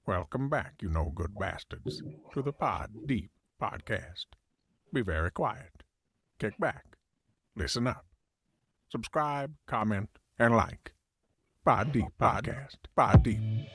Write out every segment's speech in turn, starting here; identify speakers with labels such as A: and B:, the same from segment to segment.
A: Welcome back, you no good bastards, to the PodDeep podcast. Be very quiet. Kick back. Listen up. Subscribe, comment, and like. PodDeep podcast. PodDeep.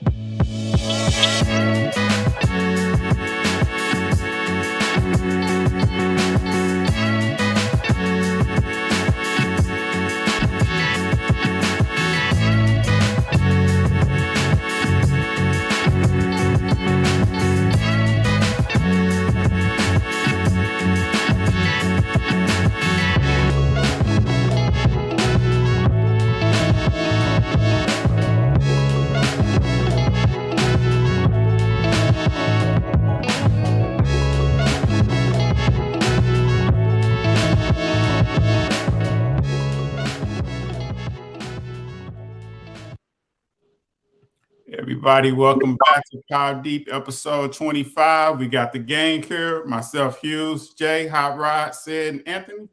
B: Everybody, welcome back to PodDeep episode 25. We got the gang here, myself, Hughes, Jay, Hot Rod, Sid, and Anthony.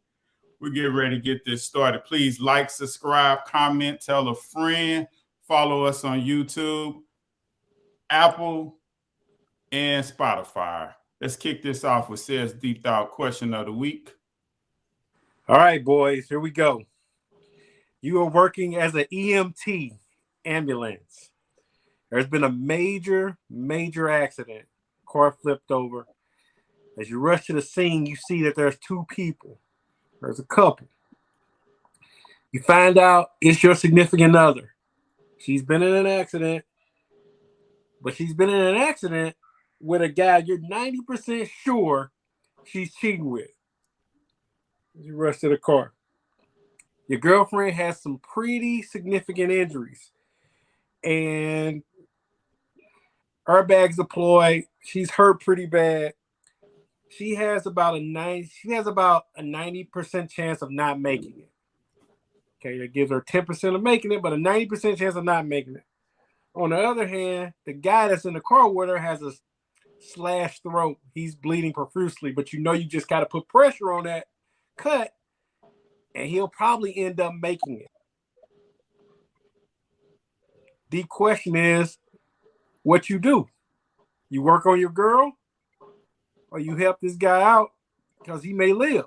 B: We're getting ready to get this started. Please like, subscribe, comment, tell a friend, follow us on YouTube, Apple, and Spotify. Let's kick this off with Sid's Deep Thought question of the week.
C: All right, boys, here we go. You are working as an EMT ambulance. There's been a major accident. Car flipped over. As you rush to the scene, you see that there's two people. There's a couple. You find out it's your significant other. She's been in an accident, but she's been in an accident with a guy you're 90% sure she's cheating with. You rush to the car. Your girlfriend has some pretty significant injuries, and airbags deployed. She's hurt pretty bad. She has about a 90% chance of not making it. Okay, that gives her 10% of making it, but a 90% chance of not making it. On the other hand, the guy that's in the car with her has a slashed throat. He's bleeding profusely, but you just got to put pressure on that cut, and he'll probably end up making it. The question is, what you do? You work on your girl, or you help this guy out because he may live?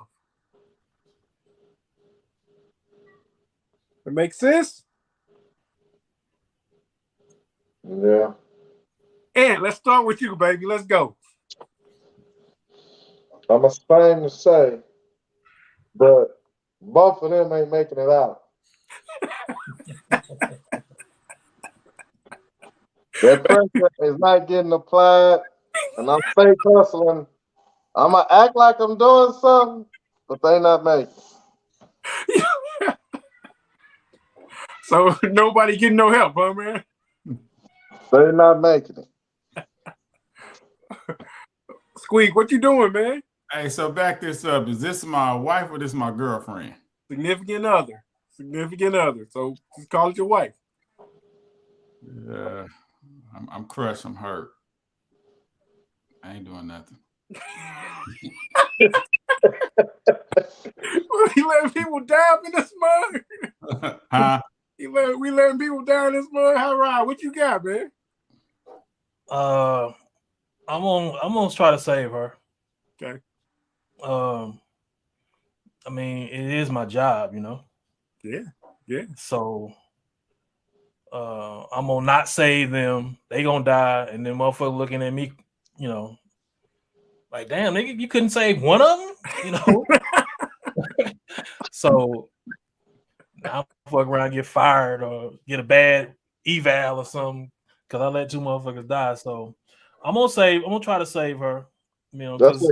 C: It makes sense?
D: Yeah.
C: And let's start with you, baby. Let's go.
D: I'm ashamed to say that both of them ain't making it out. That pressure is not getting applied, and I'm fake hustling. I'm going to act like I'm doing something, but they not making it.
C: So nobody getting no help, huh, man?
D: They not making it.
C: Squeak, what you doing, man?
B: Hey, so back this up. Is this my wife or this my girlfriend?
C: Significant other. So just call it your wife.
B: Yeah. I'm crushed. I'm hurt. I ain't doing nothing.
C: We letting people die in this mug?
B: Huh?
C: We letting people die in this mug? How right? What you got, man?
E: I'm gonna try to save her.
C: Okay.
E: I mean, it is my job, you know.
C: Yeah.
E: So I'm gonna not save them. They gonna die, and then motherfucker looking at me, you know, like, damn, nigga, you couldn't save one of them, you know. So I'll fuck around, get fired, or get a bad eval or something because I let two motherfuckers die. So I'm gonna try to save her. You know,
D: that's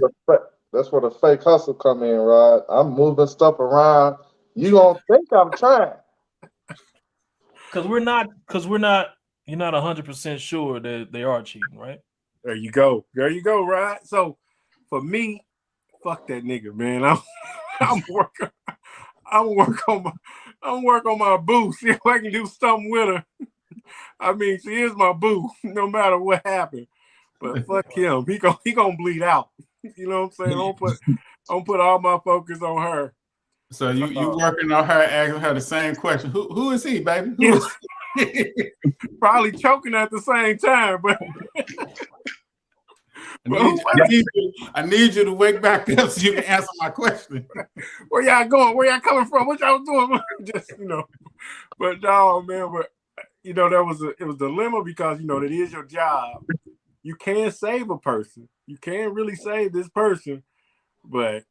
D: where the fake hustle come in, Rod. I'm moving stuff around. You don't think I'm trying.
E: Because we're not, you're not 100% sure that they are cheating, right?
C: There you go, Rod. So for me, fuck that nigga, man. I'm work on my boo. See if I can do something with her. I mean, she is my boo, no matter what happened. But fuck him. He gonna bleed out. You know what I'm saying? Don't put all my focus on her.
B: So you working on her, asking her the same question. Who is he, baby? Who is
C: Probably choking at the same time, but
B: I need you to wake back up so you can answer my question.
C: where y'all going? Where y'all coming from? What y'all doing? Just but no, man. But it was a dilemma because that is your job. You can save a person. You can really save this person, but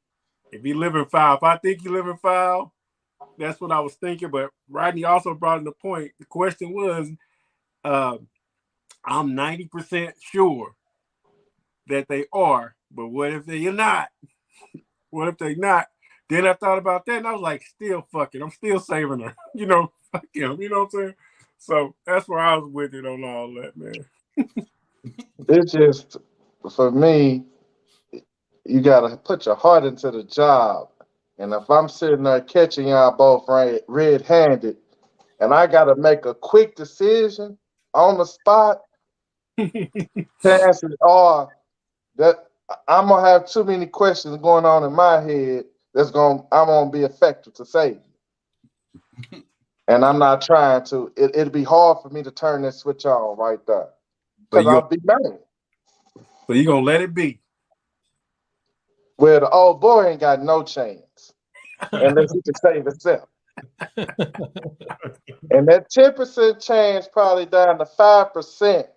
C: if he living foul, if I think he living foul, that's what I was thinking. But Rodney also brought in the point. The question was, I'm 90% sure that they are, but what if they're not? What if they not? Then I thought about that and I was like, still fucking, I'm still saving her. Fuck him. You know what I'm saying? So that's where I was with it on all that, man.
D: It's just, for me, you gotta put your heart into the job. And if I'm sitting there catching y'all both red-handed, and I gotta make a quick decision on the spot, chances are that I'm gonna have too many questions going on in my head I'm gonna be effective to save you. And I'm not trying to. It'll be hard for me to turn that switch on right there because I'll be mad.
C: So you gonna let it be?
D: Well, the old boy ain't got no chance unless he can save himself. And that 10% chance probably down to 5%.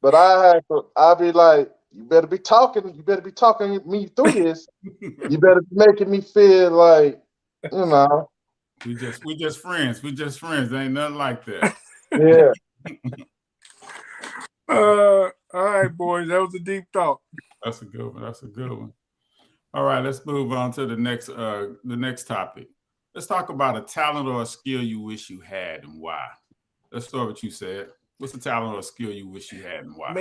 D: But I'll be like, you better be talking me through this. You better be making me feel like,
B: We just friends. We just friends. There ain't nothing like that.
D: Yeah.
C: All right, boys. That was a deep thought.
B: That's a good one. All right, let's move on to the next topic. Let's talk about a talent or a skill you wish you had and why. Let's start with you, Said. What's a talent or a skill you wish you had and why?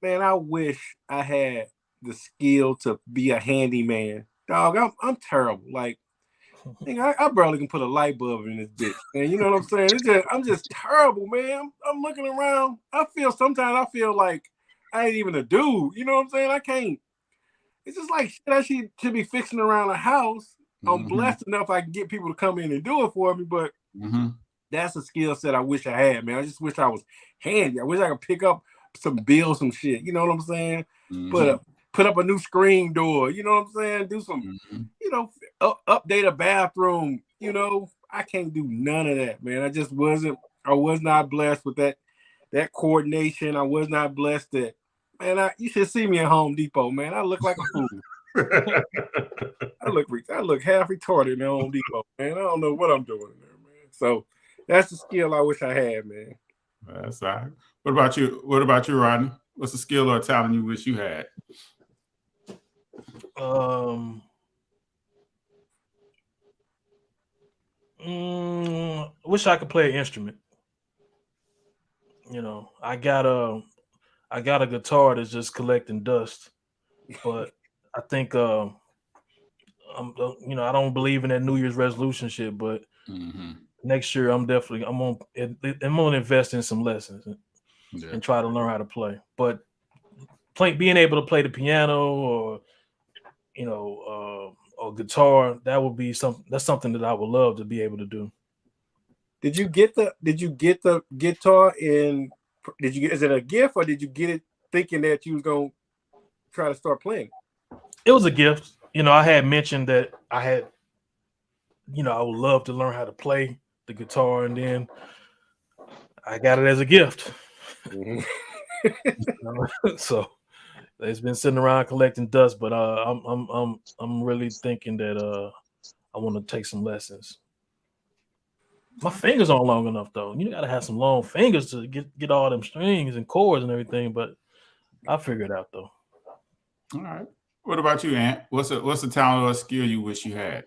C: Man, I wish I had the skill to be a handyman. Dog, I'm terrible. Like, I barely can put a light bulb in this bitch. And you know what I'm saying? I'm just terrible, man. I'm looking around. Sometimes I feel like I ain't even a dude. You know what I'm saying? I can't. It's just like shit I should be fixing around the house. I'm blessed enough I can get people to come in and do it for me, but that's a skill set I wish I had, man. I just wish I was handy. I wish I could pick up some shit. You know what I'm saying? Put up a new screen door. You know what I'm saying? Do some, update a bathroom. I can't do none of that, man. I was not blessed with that coordination. I was not blessed that. Man, you should see me at Home Depot, man. I look like a fool. I look half retarded at Home Depot, man. I don't know what I'm doing there, man. So that's the skill I wish I had, man.
B: That's all right. What about you, Rodney? What's the skill or talent you wish you had?
E: Wish I could play an instrument. I got a guitar that's just collecting dust, but I think I don't believe in that New Year's resolution shit. But next year I'm gonna invest in some lessons and try to learn how to play. But being able to play the piano or or guitar, that's something that I would love to be able to do.
C: Did you get the guitar is it a gift or did you get it thinking that you was gonna try to start playing?
E: It was a gift. I had mentioned that I would love to learn how to play the guitar, and then I got it as a gift. So it's been sitting around collecting dust, but I'm really thinking that I want to take some lessons. My fingers aren't long enough though. You gotta have some long fingers to get all them strings and chords and everything, but I'll figure it out though.
B: All right. What about you, Ant? What's a talent or a skill you wish you had?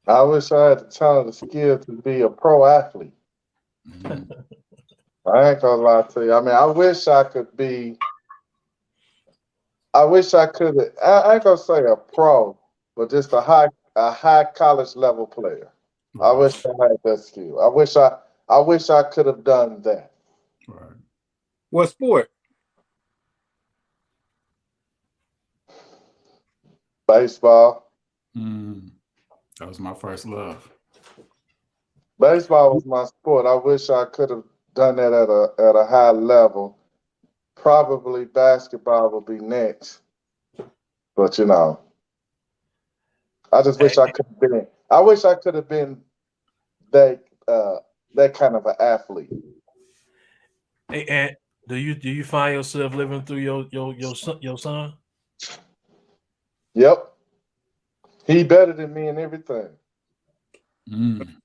D: I wish I had the talent or skill to be a pro athlete. I ain't gonna lie to you. I mean, I wish I could. I ain't gonna say a pro, but just a high college level player. I wish I had that skill. I wish I could have done that.
B: Right.
C: What sport?
D: Baseball.
B: That was my first love.
D: Baseball was my sport. I wish I could have done that at a high level. Probably basketball would be next. But I just wish I could have been. I wish I could have been that that kind of an athlete.
E: Hey, Ant, do you find yourself living through your son?
D: Yep, he better than me in everything.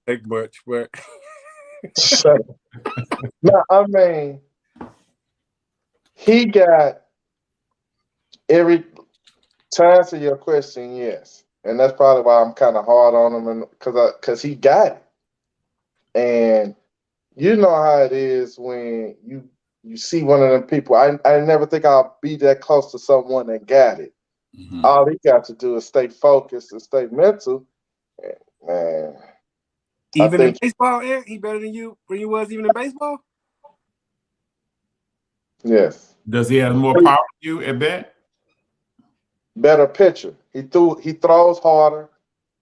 C: Take much, but
D: No, I mean, he got every. To answer your question, yes, and that's probably why I'm kind of hard on him, and because he got it, and you know how it is when you see one of them people. I never think I'll be that close to someone that got it.
B: Mm-hmm.
D: All he got to do is stay focused and stay mental. Man,
C: even in baseball, Ant, he better than you when you was even in baseball.
D: Yes.
B: Does he have more power than you at bat?
D: Better pitcher. He throws harder,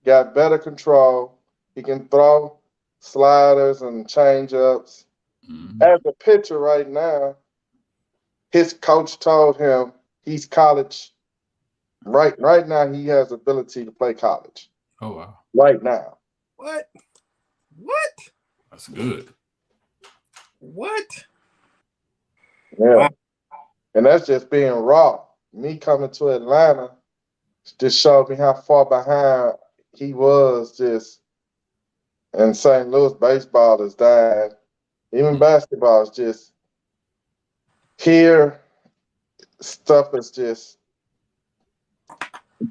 D: got better control. He can throw sliders and changeups.
B: Mm-hmm.
D: As a pitcher right now, his coach told him he's college. Right now, he has ability to play college.
B: Oh wow!
D: Right now.
C: What?
B: That's good.
C: What?
D: Yeah.
C: Wow.
D: And that's just being raw. Me coming to Atlanta just showed me how far behind he was just in St. Louis. Baseball is dying. Even basketball is just here. Stuff is just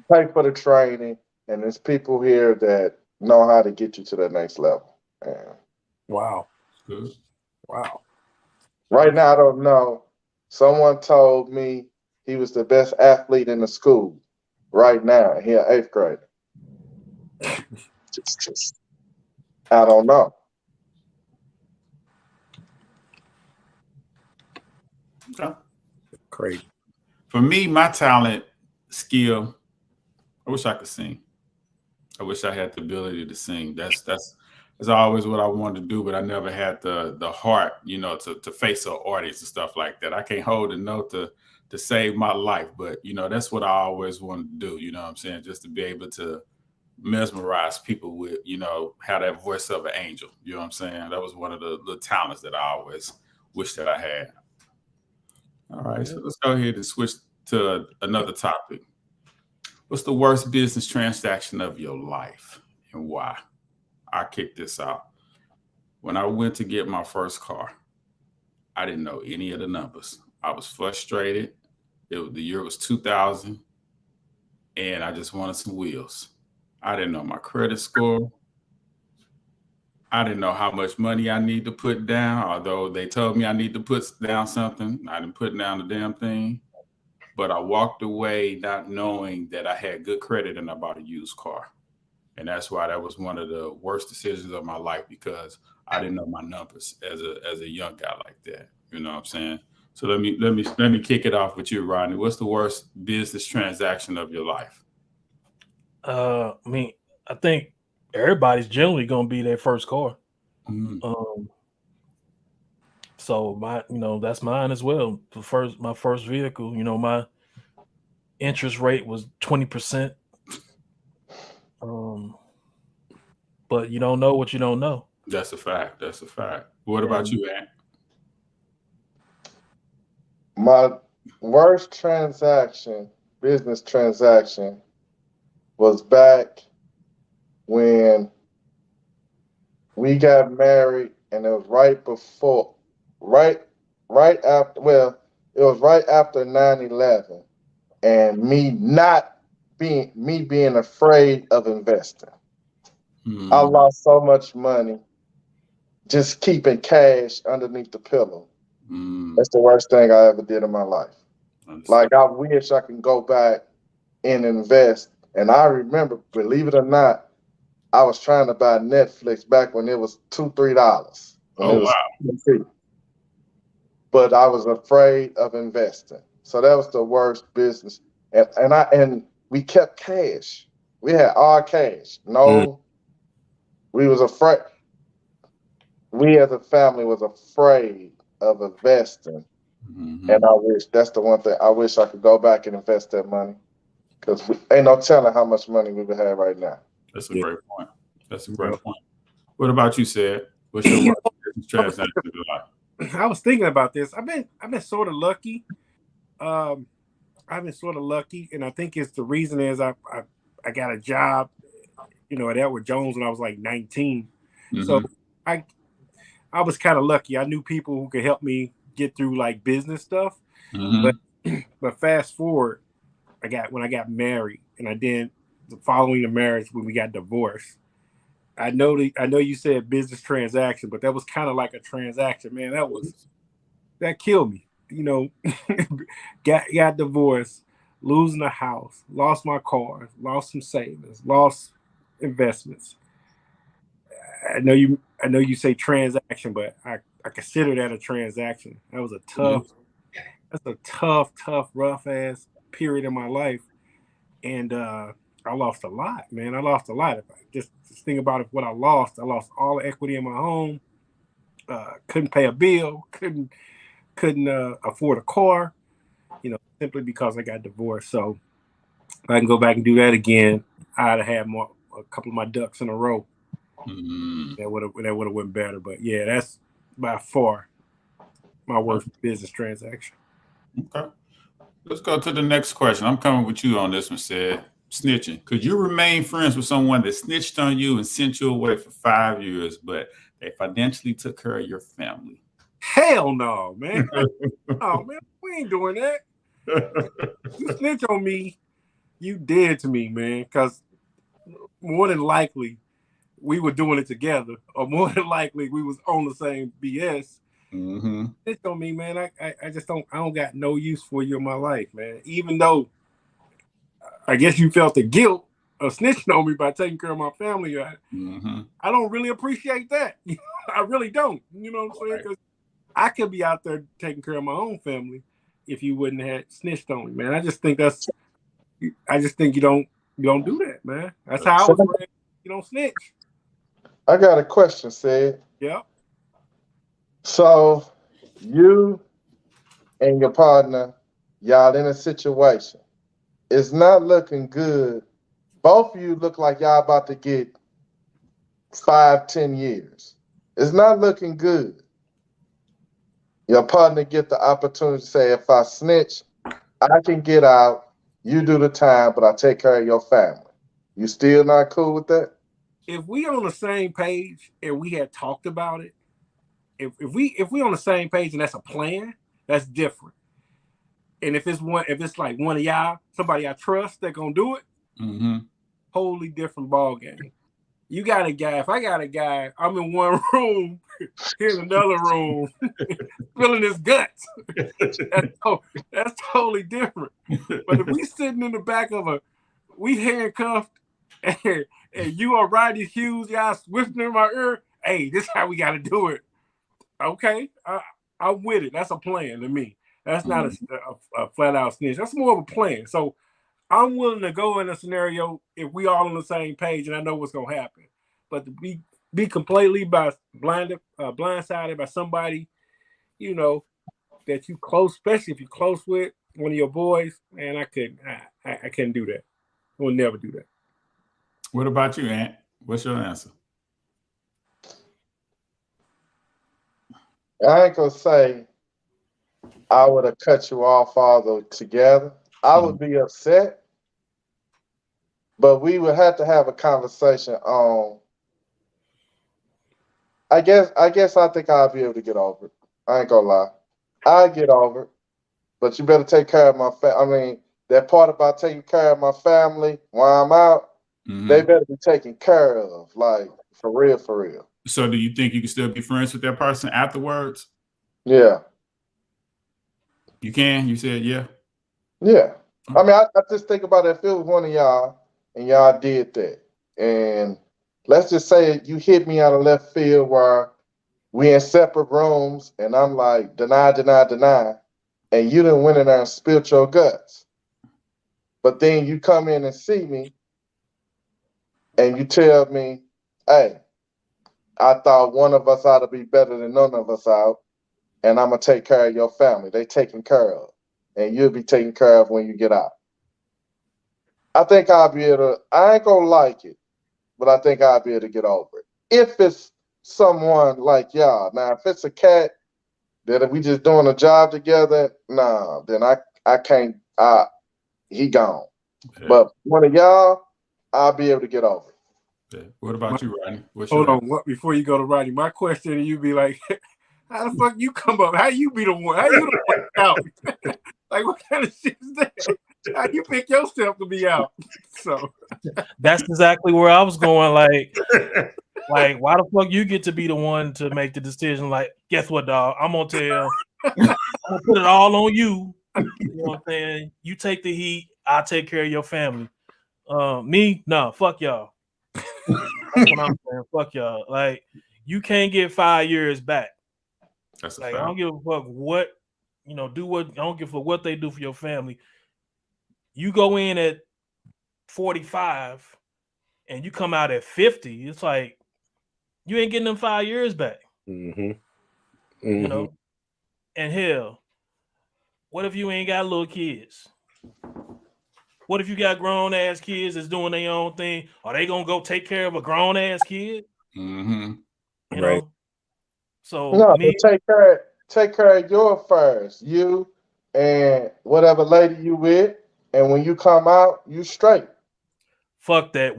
D: pay for the training, and there's people here that know how to get you to the next level. And
C: Wow.
B: Good.
C: Wow.
D: right now, I don't know. Someone told me he was the best athlete in the school. Right now, he an 8th grader. I don't know.
B: Okay.
C: Crazy.
B: For me, my talent, skill, I wish I could sing. I wish I had the ability to sing. That's always what I wanted to do, but I never had the heart, to face an audience and stuff like that. I can't hold a note to save my life, but that's what I always wanted to do. You know what I'm saying? Just to be able to mesmerize people with, have that voice of an angel. You know what I'm saying? That was one of the talents that I always wish that I had. All right, so let's go ahead and switch to another topic. What's the worst business transaction of your life and why? I kick this out. When I went to get my first car, I didn't know any of the numbers. I was frustrated. The year was 2000, and I just wanted some wheels. I didn't know my credit score. I didn't know how much money I need to put down, although they told me I need to put down something. I didn't put down the damn thing. But I walked away not knowing that I had good credit and I bought a used car. And that's why that was one of the worst decisions of my life, because I didn't know my numbers as a young guy like that. You know what I'm saying? So let me kick it off with you, Rodney. What's the worst business transaction of your life?
E: I mean, I think everybody's generally gonna be their first car.
B: Mm-hmm.
E: So that's mine as well. My first vehicle, my interest rate was 20%. But you don't know what you don't know.
B: That's a fact. What about you, Ant?
D: My worst business transaction, was back when we got married, and it was right after, it was right after 9/11, and me being afraid of investing.
B: Mm-hmm.
D: I lost so much money just keeping cash underneath the pillow.
B: Mm-hmm.
D: That's the worst thing I ever did in my life. Like, I wish I can go back and invest. And I remember, believe it or not, I was trying to buy Netflix back when it was $2-3.
B: Oh, wow.
D: Free. But I was afraid of investing. So that was the worst business. And we kept cash. We had all cash. No, we was afraid. we as a family was afraid of investing.
B: Mm-hmm.
D: And I wish that's the one thing I wish I could go back and invest that money because ain't no telling how much money we would have right now.
B: That's a
C: Yeah.
B: great point. That's a
C: Yeah.
B: great point. What about you, Sid? What's your
C: You
B: work business transaction like?
C: I was thinking about this. I've been sort of lucky. I've been sort of lucky, and I think it's the reason is I got a job, at Edward Jones when I was like 19. So
B: Mm-hmm.
C: I was kind of lucky. I knew people who could help me get through like business stuff.
B: Mm-hmm.
C: But fast forward, when I got married, and following the marriage when we got divorced. I know you said business transaction, but that was kind of like a transaction, man. That killed me. Got divorced, losing a house, lost my car, lost some savings, lost investments. I know you say transaction, but I consider that a transaction. That's a tough, rough ass period in my life. And I lost a lot, man. I lost a lot. If I just think about what I lost all the equity in my home. Couldn't pay a bill. Couldn't afford a car. Simply because I got divorced. So if I can go back and do that again, I'd have had a couple of my ducks in a row.
B: Mm-hmm.
C: That would have went better. But yeah, that's by far my worst business transaction.
B: Okay. Let's go to the next question. I'm coming with you on this one, Sid. Snitching. Could you remain friends with someone that snitched on you and sent you away for 5 years, but they financially took care of your family?
C: Hell no, man. Oh man, we ain't doing that. You snitch on me, you dead to me, man. Because more than likely we were doing it together, or more than likely we was on the same BS.
B: Mm-hmm.
C: Snitch on me, man. I just don't. I don't got no use for you in my life, man. Even though I guess you felt the guilt of snitching on me by taking care of my family.
B: Mm-hmm.
C: I don't really appreciate that. I really don't. You know what I'm saying? Because I could be out there taking care of my own family if you wouldn't have snitched on me, man. I just think you don't do that, man. That's how I was raised. You don't snitch.
D: I got a question, Sid.
C: Yeah.
D: So you and your partner, y'all in a situation. It's not looking good. Both of you look like y'all about to get 5, 10 years. It's not looking good. Your partner get the opportunity to say, if I snitch, I can get out. You do the time, but I take care of your family. You still not cool with that?
C: If we on the same page and we had talked about it, if we on the same page and that's a plan, that's different. And if it's like one of y'all, somebody I trust, that gonna do it,
B: Mm-hmm.
C: wholly different ball game. You got a guy. If I got a guy, I'm in one room, here's another room, spilling his guts. That's totally different. But if we sitting in the back of we handcuffed, and you are riding Hughes, y'all whispering in my ear, hey, this is how we got to do it. Okay, I'm with it. That's a plan to me. That's not a flat out snitch. That's more of a plan. So I'm willing to go in a scenario if we all on the same page and I know what's gonna happen. But to be completely blindsided by somebody, that you close, especially if you're close with one of your boys, man, I couldn't do that. I will never do that.
B: What about you, Ant? What's your answer?
D: I ain't gonna say I would have cut you off all together. I would be upset, but we would have to have a conversation on. I think I'll be able to get over it. I ain't gonna lie. I get over it, but you better take care of my I mean, that part about taking care of my family while I'm out, they better be taken care of, like for real, for real.
B: So do you think you can still be friends with that person afterwards?
D: Yeah.
B: You can? You said yeah?
D: Yeah. I mean, I just think about it. If it was one of y'all and y'all did that, and let's just say you hit me out of left field where we in separate rooms and I'm like, deny, deny, deny, and you didn't went in there and spilled your guts. But then you come in and see me and you tell me, hey, I thought one of us ought to be better than none of us out, and I'm gonna take care of your family. They taken care of, and you'll be taken care of when you get out. I think I'll be able to. I ain't gonna like it, but I think I'll be able to get over it. If it's someone like y'all. Now, if it's a cat that we just doing a job together, nah, then I can't. He gone.
B: Yeah.
D: But one of y'all, I'll be able to get over it.
B: Yeah. What about you, Rodney?
C: Hold on. What before you go to Rodney? My question to you be like, how the fuck you come up? How you be the one? How you the one out? Like, what kind of shit is that? How you pick yourself to be out? So
E: that's exactly where I was going. Like, why the fuck you get to be the one to make the decision? Like, guess what, dog? I'm gonna tell. I'm gonna put it all on you. You know what I'm saying? You take the heat. I'll take care of your family. Me, no, fuck y'all. That's what I'm saying. Fuck y'all. Like, you can't get 5 years back.
B: That's a
E: like,
B: fact.
E: I don't give a fuck what, do what. I don't give a fuck what they do for your family. You go in at 45 and you come out at 50. It's like you ain't getting them 5 years back.
C: Mm-hmm.
E: You know. And hell, what if you ain't got little kids? What if you got grown ass kids that's doing their own thing? Are they gonna go take care of a grown ass kid?
B: Mm-hmm.
E: You
C: Right.
E: know. So
D: No, but take care of your first. You and whatever lady you with, and when you come out, you straight.
E: fuck that.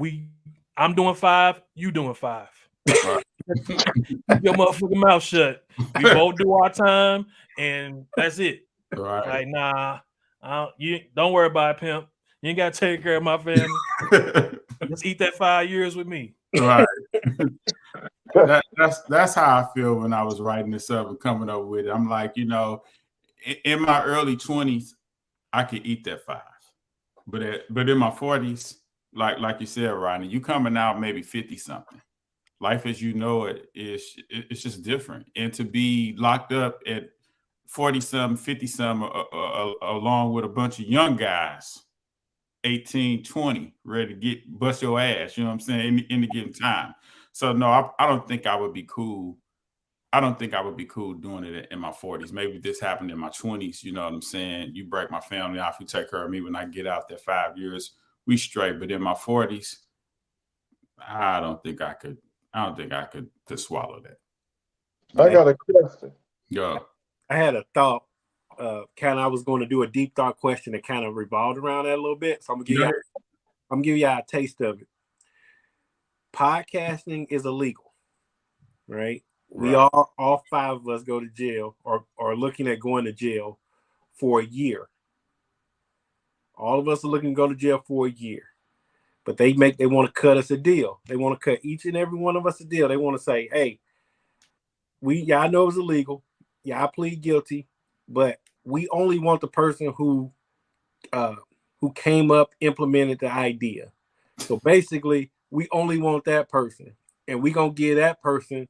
E: I'm doing 5. You doing 5.
B: Right.
E: Keep your motherfucking mouth shut. We both do our time, and that's it.
B: Right.
E: Like, nah, you don't worry about it, pimp. You ain't got to take care of my family. Let's eat that 5 years with me.
B: Right. That's how I feel when I was writing this up and coming up with it. I'm like, in my early 20s, I could eat that 5, but in my 40s, like you said, Rodney, you coming out maybe 50 something. Life as you know it's just different, and to be locked up at 40 something, 50 something, along with a bunch of young guys, 18, 20, ready to bust your ass. You know what I'm saying? In the given time. So no, I don't think I would be cool. I don't think I would be cool doing it in my 40s. Maybe this happened in my 20s. You know what I'm saying? You break my family off, you take care of me when I get out there 5 years, we straight. But in my 40s, I don't think I could to swallow that.
D: I got a question.
B: Go.
C: I had a thought. I was going to do a deep thought question that kind of revolved around that a little bit. So I'm gonna give y'all a taste of it. Podcasting is illegal, right? We all 5 of us go to jail or looking at going to jail for a year. All of us are looking to go to jail for a year. But they want to cut us a deal. They want to cut each and every one of us a deal. They want to say, hey, y'all know it's illegal. Y'all plead guilty, but we only want the person who came up, implemented the idea. So basically, we only want that person, and we're gonna give that person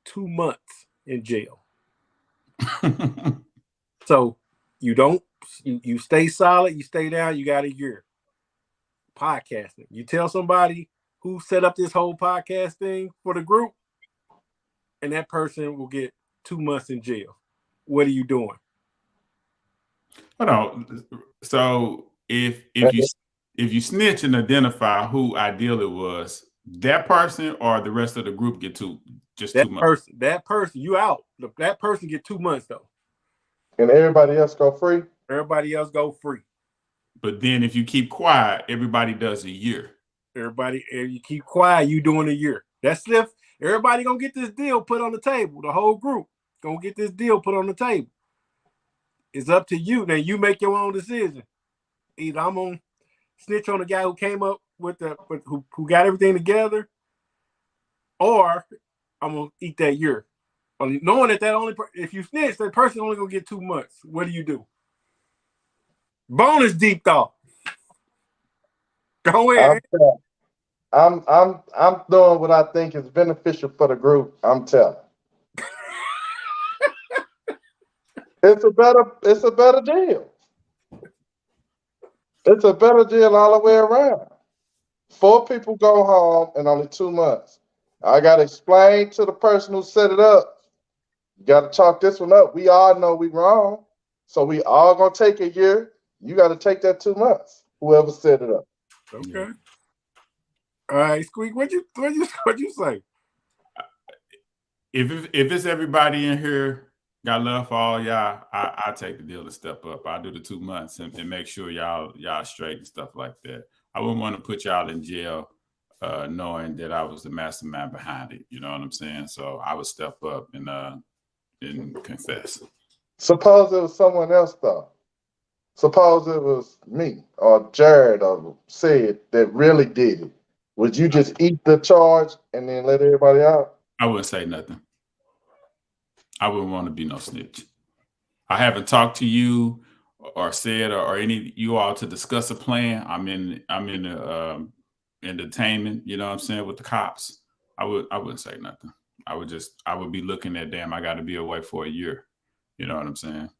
C: 2 months in jail. So you stay solid, you stay down, you got a year. Podcasting. You tell somebody who set up this whole podcast thing for the group, and that person will get 2 months in jail. What are you doing?
B: Hold on. So if you snitch and identify who ideal it was, that person or the rest of the group get 2 months.
C: That person, you out. That person get 2 months though.
D: And everybody else go free?
C: Everybody else go free.
B: But then if you keep quiet, everybody does a year.
C: If you keep quiet, you doing a year. That's if everybody gonna get this deal put on the table. The whole group gonna get this deal put on the table. It's up to you. Now you make your own decision. Either I'm gonna snitch on the guy who came up with who got everything together, or I'm gonna eat that year. Knowing that if you snitch, that person only gonna get 2 months. What do you do? Bonus deep thought. Go ahead.
D: I'm doing what I think is beneficial for the group. I'm telling. It's a better deal. It's a better deal all the way around. 4 people go home in only 2 months. I got to explain to the person who set it up. You got to chalk this one up. We all know we wrong. So we all going to take a year. You got to take that 2 months, whoever set it up.
C: Okay. All right, Squeak, what you say?
B: If it's everybody in here got love for all y'all, I take the deal to step up. I do the 2 months and make sure y'all straight and stuff like that. I wouldn't want to put y'all in jail knowing that I was the mastermind behind it. You know what I'm saying? So I would step up and confess.
D: Suppose it was someone else, though. Suppose it was me or Jared or Sid that really did it. Would you just eat the charge and then let everybody out?
B: I wouldn't say nothing. I wouldn't want to be no snitch. I haven't talked to you or said or any of you all to discuss a plan. I'm in the entertainment, you know what I'm saying, with the cops. I wouldn't say nothing. I would be looking at, damn, I got to be away for a year. You know what I'm saying?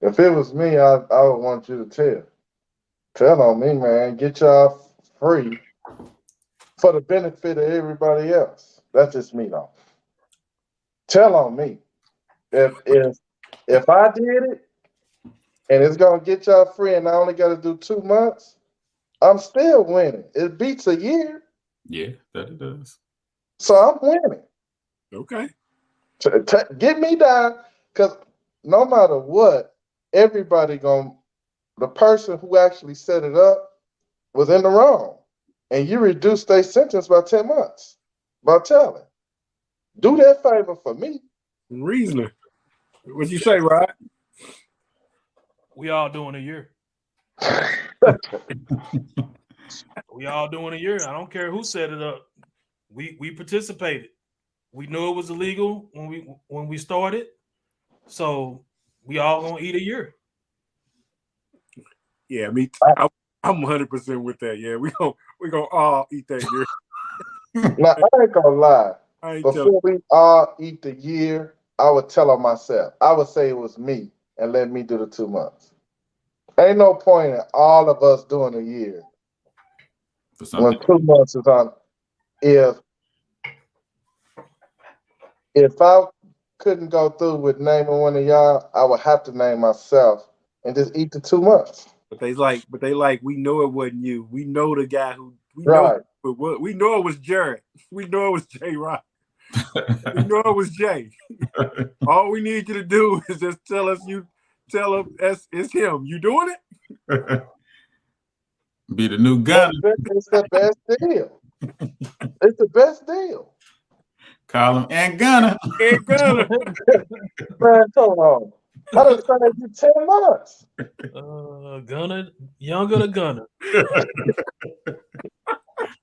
D: If it was me, I would want you to tell on me, man. Get y'all free for the benefit of everybody else. That's just me, though. Tell on me. If I did it and it's gonna get y'all free, and I only got to do 2 months, I'm still winning. It beats a year.
B: Yeah, that it does.
D: So I'm winning.
C: Okay.
D: Get me down, because no matter what, everybody the person who actually set it up was in the wrong. And you reduced their sentence by 10 months by telling. Do that favor for me.
C: Reasoning. What'd you say, Rod?
E: We all doing a year. We all doing a year. I don't care who set it up. We participated. We knew it was illegal when we started. So we all gonna eat a year.
C: Yeah, me too. I'm 100% with that. Yeah, we gonna all eat that year.
D: Now, I ain't gonna lie. Before we all eat the year, I would tell on myself. I would say it was me and let me do the 2 months. Ain't no point in all of us doing a year when 2 months is on. If I couldn't go through with naming one of y'all, I would have to name myself and just eat the 2 months.
C: But they like, we know it wasn't you. We know the guy who
D: Right.
C: we know it was Jared. We know it was Jay Rock. We know it was Jay. All we need you to do is just tell him it's him. You doing it?
B: Be the new gun.
D: It's the best deal. It's the best deal.
B: Call him and Gunner.
C: And Gunner.
D: Man, come on. I done signed you 10 months.
E: Gunner, younger the Gunner.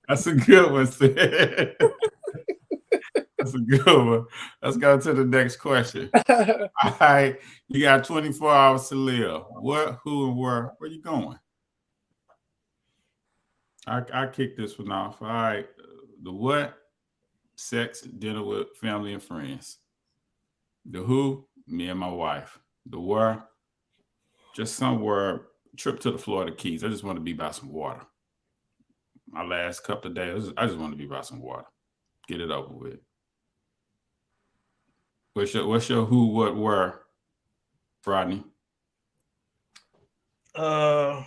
B: That's a good one, Sid. That's a good one. Let's go to the next question. All right, you got 24 hours to live. What, who, and where you going? I kick this one off. All right, the what? Sex, dinner with family and friends. The who? Me and my wife. The where? Just somewhere. Trip to the Florida Keys. I just want to be by some water. My last couple of days, I just want to be by some water. Get it over with. What's your who, what, where, Rodney?
E: I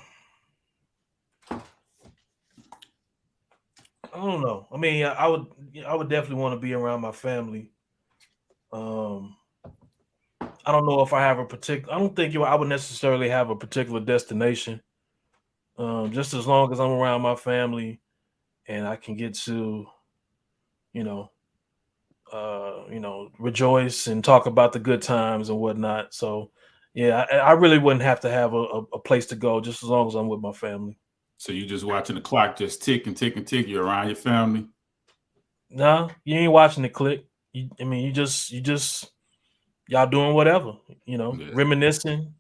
E: don't know. I mean, I would definitely want to be around my family. I don't know if I have a particular. I don't think I would necessarily have a particular destination. Just as long as I'm around my family, and I can get to, rejoice and talk about the good times and whatnot. So, yeah, I really wouldn't have to have a place to go, just as long as I'm with my family.
B: So you just watching the clock just tick and tick and tick. You're around your family?
E: No, you ain't watching the click. You just y'all doing whatever, reminiscing,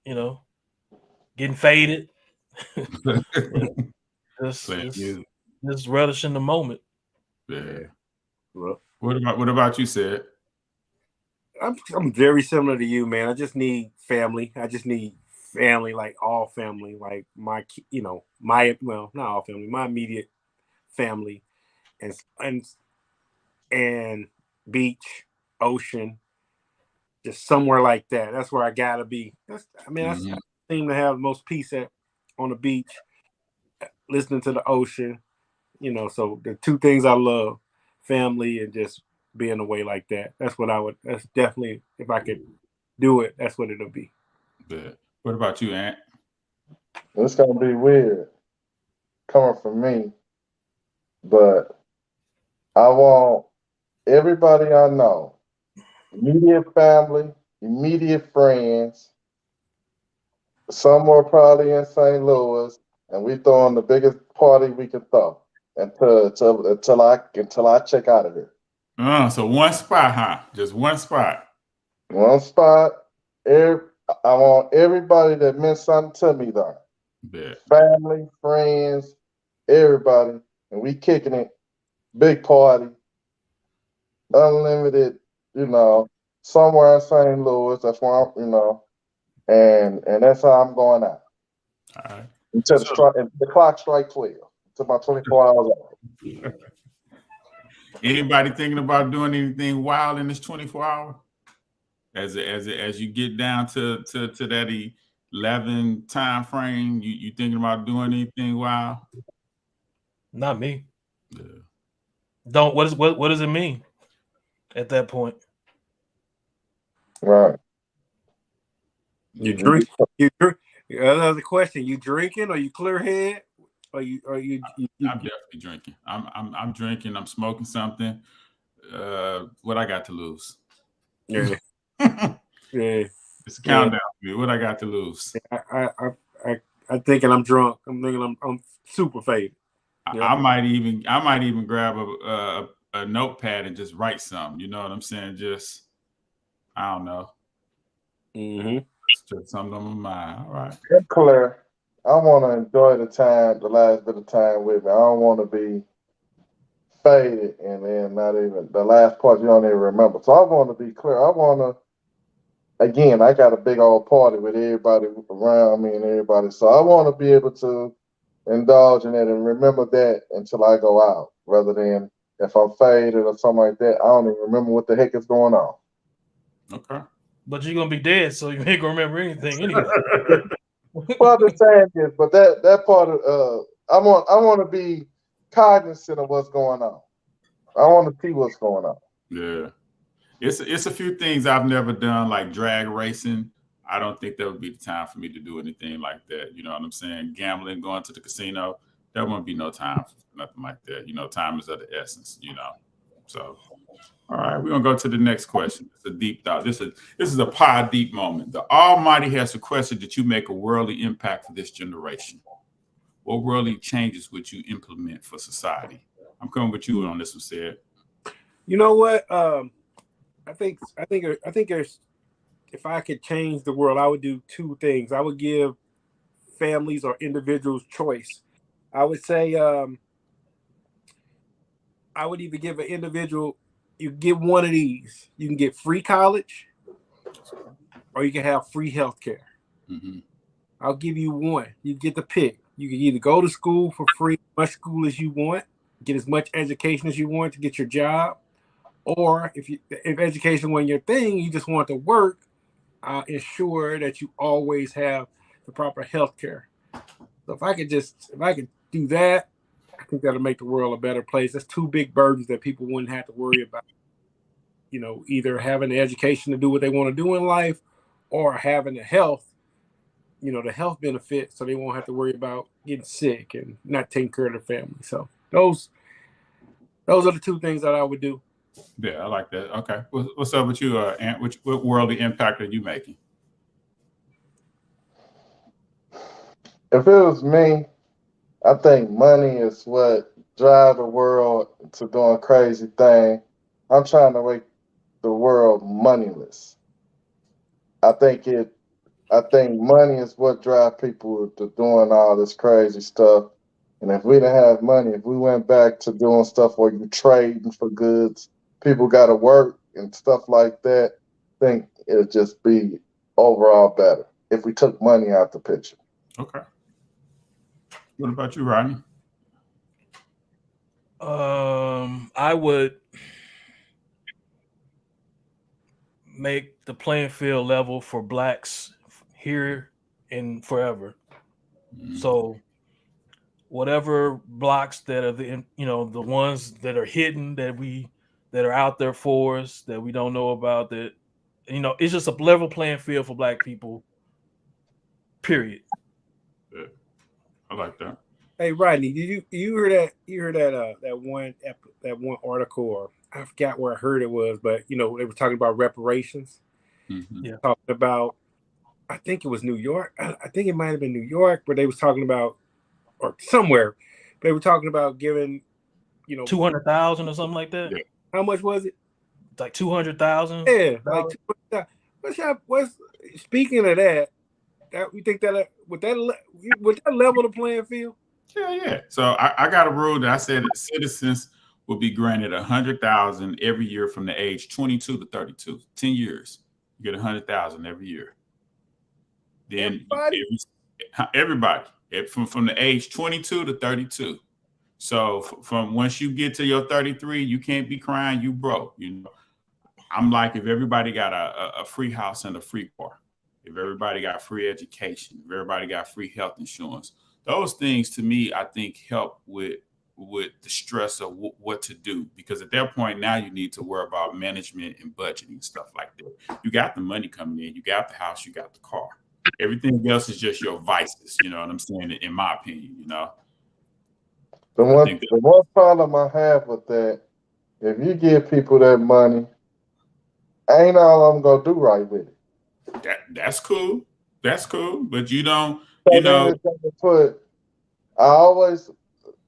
E: getting faded. Just relishing the moment.
B: Yeah.
C: Well,
B: what about you, Sid?
C: I'm very similar to you, man. I just need family. Like all family, like not all family, my immediate family, and beach, ocean, just somewhere like that. That's where I gotta be. I seem to have the most peace on the beach, listening to the ocean. So the two things I love, family and just being away like that. That's definitely, if I could do it, that's what it'll be.
B: But what about you, Ant?
D: It's gonna be weird coming from me, but I want everybody I know, immediate family, immediate friends, somewhere probably in St. Louis, and we throwing the biggest party we can throw until I check out of here.
B: So one spot, huh? Just one spot.
D: One spot. I want everybody that meant something to me there.
B: Bet.
D: Family, friends, everybody, and we kicking it. Big party, unlimited. Somewhere in St. Louis. That's where and that's how I'm going out.
B: All right.
D: Until the clock strike 12. Until my 24 hours out.
B: Anybody thinking about doing anything wild in this 24 hour? As you get down to that 11 time frame, you thinking about doing anything wild?
E: Not me.
B: Yeah.
E: What does it mean at that point?
D: Right.
C: You drink. Another question: you drinking? Are you clear head? You
B: I'm definitely drinking. I'm drinking. I'm smoking something. What I got to lose?
C: Yeah. Yeah.
B: It's a countdown for me. What I got to lose?
C: I'm thinking I'm drunk. I'm thinking I'm super faded.
B: Yeah. I might even grab a notepad and just write something. You know what I'm saying? Just I don't know.
C: Mm-hmm.
B: Just something on my mind. All right.
D: I'm clear. I want to enjoy the last bit of time with me. I don't want to be faded and then not even the last part you don't even remember. So I want to be clear. I want to, again, I got a big old party with everybody around me and everybody. So I want to be able to indulge in it and remember that until I go out, rather than if I'm faded or something like that, I don't even remember what the heck is going on.
B: Okay.
E: But you're gonna be dead, so you ain't gonna remember anything anyway.
D: Well, the same is, but that part of I want to be cognizant of what's going on. I want to see what's going on.
B: Yeah. It's a few things I've never done, like drag racing. I don't think that would be the time for me to do anything like that. You know what I'm saying? Gambling, going to the casino, there won't be no time for nothing like that. Time is of the essence, So, all right, we're gonna go to the next question. It's a deep thought. This is a PodDeep moment. The Almighty has requested that you make a worldly impact for this generation. What worldly changes would you implement for society? I'm coming with you on this one, Sid.
C: You know what? I think there's, if I could change the world, I would do two things. I would give families or individuals choice. I would say I would either give an individual, you get one of these. You can get free college or you can have free healthcare.
B: Mm-hmm.
C: I'll give you one. You get to pick. You can either go to school for free, as much school as you want, get as much education as you want to get your job, or if education wasn't your thing, you just want to work, ensure that you always have the proper health care. So if I could do that, I think that'll make the world a better place. That's two big burdens that people wouldn't have to worry about. Either having the education to do what they want to do in life, or having the health benefits, so they won't have to worry about getting sick and not taking care of their family. So those are the two things that I would do.
B: Yeah, I like that. Okay. What's up with you, Ant? What worldly impact are you making?
D: If it was me, I think money is what drive the world to doing crazy things. I'm trying to make the world moneyless. I think money is what drive people to doing all this crazy stuff. And if we didn't have money, if we went back to doing stuff where you trading for goods, people got to work and stuff like that, I think it'd just be overall better if we took money out the picture.
B: Okay. What about you, Rodney?
E: I would make the playing field level for blacks here and forever. So whatever blocks that are the ones that are hidden that are out there for us that we don't know about, that it's just a level playing field for black people. Period.
B: Yeah, I like that.
C: Hey Rodney, did you hear that? You heard that one article, or I forgot where I heard it was, but they were talking about reparations.
B: Mm-hmm.
E: Yeah.
C: Talking about, I think it was New York. I think it might have been New York, but they was talking about, or somewhere, they were talking about giving,
E: 200,000 or something like that.
B: Yeah.
C: How much was it?
E: It's like 200,000.
C: Yeah, like what's speaking of that you think that would that level the playing field?
B: Yeah. So I got a rule that I said that citizens will be granted 100,000 every year from the age 22 to 32. 10 years, you get 100,000 every year. Then everybody from the age 22 to 32. So from once you get to your 33, you can't be crying you broke. I'm like, if everybody got a free house and a free car, if everybody got free education, if everybody got free health insurance, those things to me, I think help with the stress of what to do. Because at that point now you need to worry about management and budgeting, stuff like that. You got the money coming in, you got the house, you got the car. Everything else is just your vices, you know what I'm saying? In my opinion,
D: The one problem I have with that, if you give people that money, ain't all I'm gonna do right with it.
B: That's cool. That's cool. But you don't,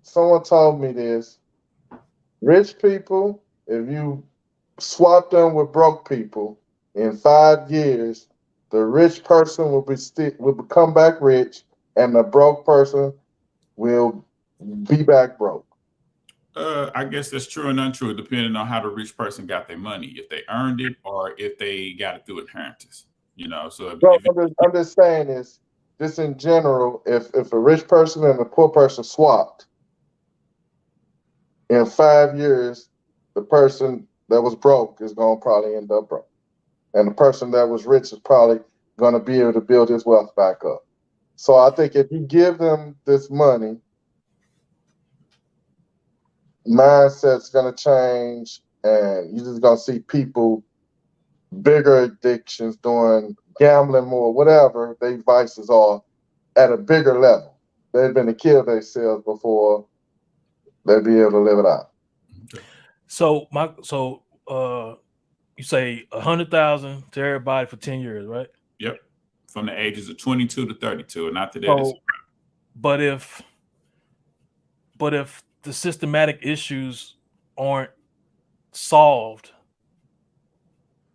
D: someone told me this. Rich people, if you swap them with broke people, in 5 years, the rich person will become back rich, and the broke person will be back broke.
B: I guess that's true and untrue, depending on how the rich person got their money, if they earned it or if they got it through inheritance. So
D: I'm just saying this, just in general, if a rich person and a poor person swapped, in 5 years, the person that was broke is going to probably end up broke. And the person that was rich is probably going to be able to build his wealth back up. So I think if you give them this money, mindset's going to change, and you're just going to see people, bigger addictions, doing gambling more, whatever their vices are, at a bigger level. They've been to kill themselves before they'll be able to live it out.
E: So you say 100,000 to everybody for 10 years, right?
B: Yep. From the ages of 22 to 32, and after that,
E: but if the systematic issues aren't solved,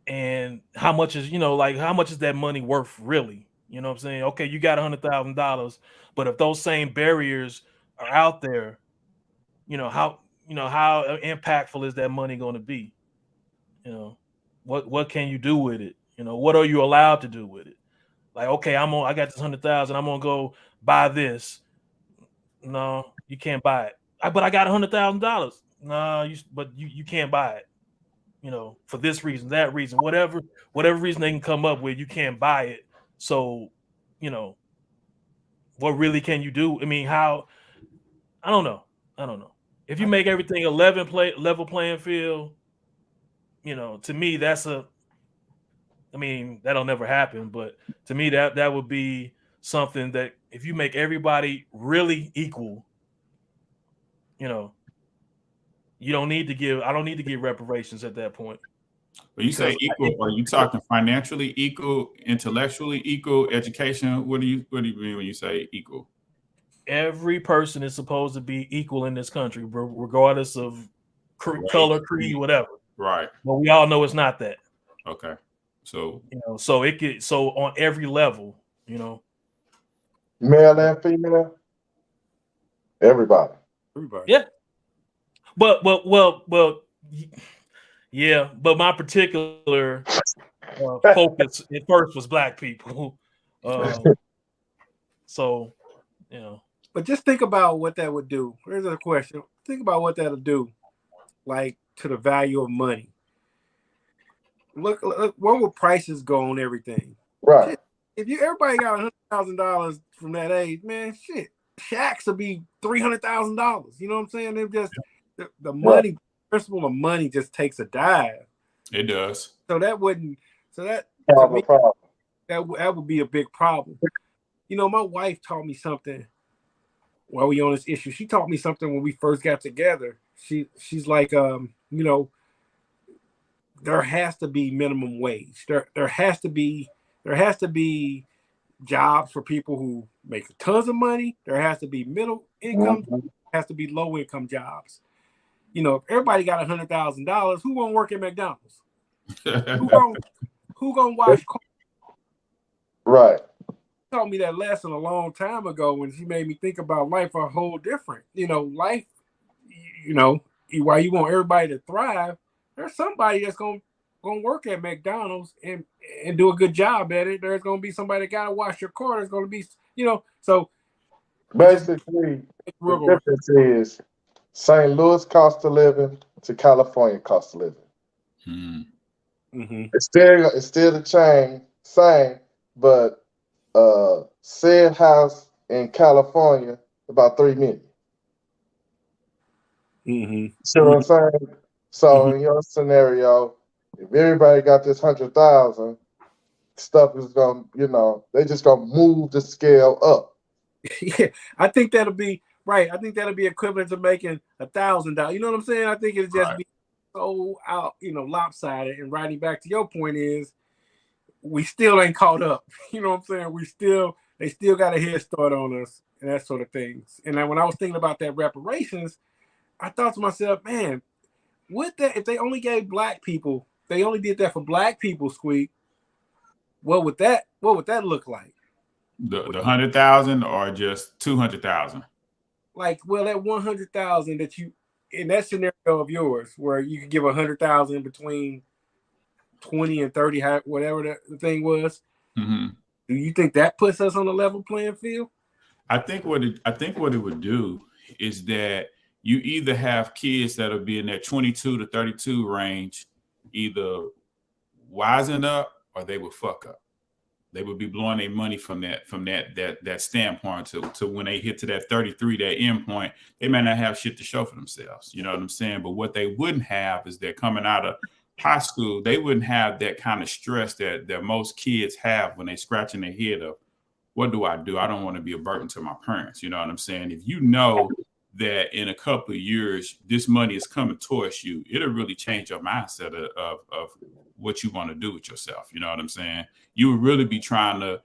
E: and how much is that money worth really? You know what I'm saying? Okay, you got $100,000, but if those same barriers are out there, how impactful is that money going to be? What can you do with it? What are you allowed to do with it? Like, okay, I got this 100,000, I'm gonna go buy this. No, you can't buy it. But I got $100,000. No, you can't buy it. For this reason, that reason, whatever reason they can come up with, you can't buy it. So, what really can you do? I mean, how? I don't know. If you make everything level playing field, to me that'll never happen. But to me, that would be something that if you make everybody really equal, you don't need to give. I don't need to give reparations at that point.
B: When you say equal, are you talking financially equal, intellectually equal, education? What do you mean when you say equal?
E: Every person is supposed to be equal in this country, regardless of color, creed, whatever.
B: Right.
E: But we all know it's not that.
B: Okay. So
E: so on every level,
D: male and female, everybody.
E: Yeah. But yeah. But my particular focus at first was black people. So
C: But just think about what that would do. Here's a question. Think about what that'll do, like to the value of money. Look, where will prices go on everything?
D: Right.
C: Shit, if everybody got $100,000 from that age, man, shit, shacks will be $300,000. You know what I'm saying? They're just the money, principle of money just takes a dive.
B: It does.
C: So that wouldn't. So that
D: Have
C: to me,
D: a problem.
C: that would be a big problem. You know, my wife taught me something while we on this issue. She taught me something when we first got together. She's like, you know, there has to be minimum wage. There has to be jobs for people who make tons of money. There has to be middle income.
D: Mhm.
C: Has to be low income jobs. You know, if everybody got $100,000, who gonna work at McDonald's? Who gonna wash cars?
D: Right.
C: She taught me that lesson a long time ago when she made me think about life a whole different. You know, life. You know, while you want everybody to thrive, there's somebody that's gonna work at McDonald's and do a good job at it. There's gonna be somebody that gotta wash your car. There's gonna be, you know, so
D: Basically, the difference is St. Louis cost of living to California cost of living.
C: Mm-hmm.
D: It's still the same, but said house in California about $3 million.
C: Mm-hmm.
D: See what I'm saying? So in your scenario, if everybody got this 100,000, stuff is gonna, you know, they just gonna move the scale up.
C: Yeah, I think that'll be right. I think that'll be equivalent to making $1,000. You know what I'm saying? I think it'll just be so out, you know, lopsided. And writing back to your point is, we still ain't caught up. You know what I'm saying? They still got a head start on us and that sort of things. And then when I was thinking about that reparations, I thought to myself, man, would that if they only gave black people, they only did that for black people, Squeak, what would that look like?
B: The 100,000 or just 200,000?
C: Like, well, that 100,000 that you in that scenario of yours, where you could give 100,000 between 20 and 30, whatever the thing was.
B: Mm-hmm.
C: Do you think that puts us on a level playing field?
B: I think what it would do is that you either have kids that'll be in that 22 to 32 range, either wisen up or they would fuck up. They would be blowing their money from that standpoint to when they hit to that 33, that end point, they may not have shit to show for themselves. You know what I'm saying? But what they wouldn't have is they're coming out of high school, they wouldn't have that kind of stress that most kids have when they're scratching their head of, what do? I don't want to be a burden to my parents. You know what I'm saying? If you know that in a couple of years, this money is coming towards you, it'll really change your mindset of what you want to do with yourself. You know what I'm saying? You would really be trying to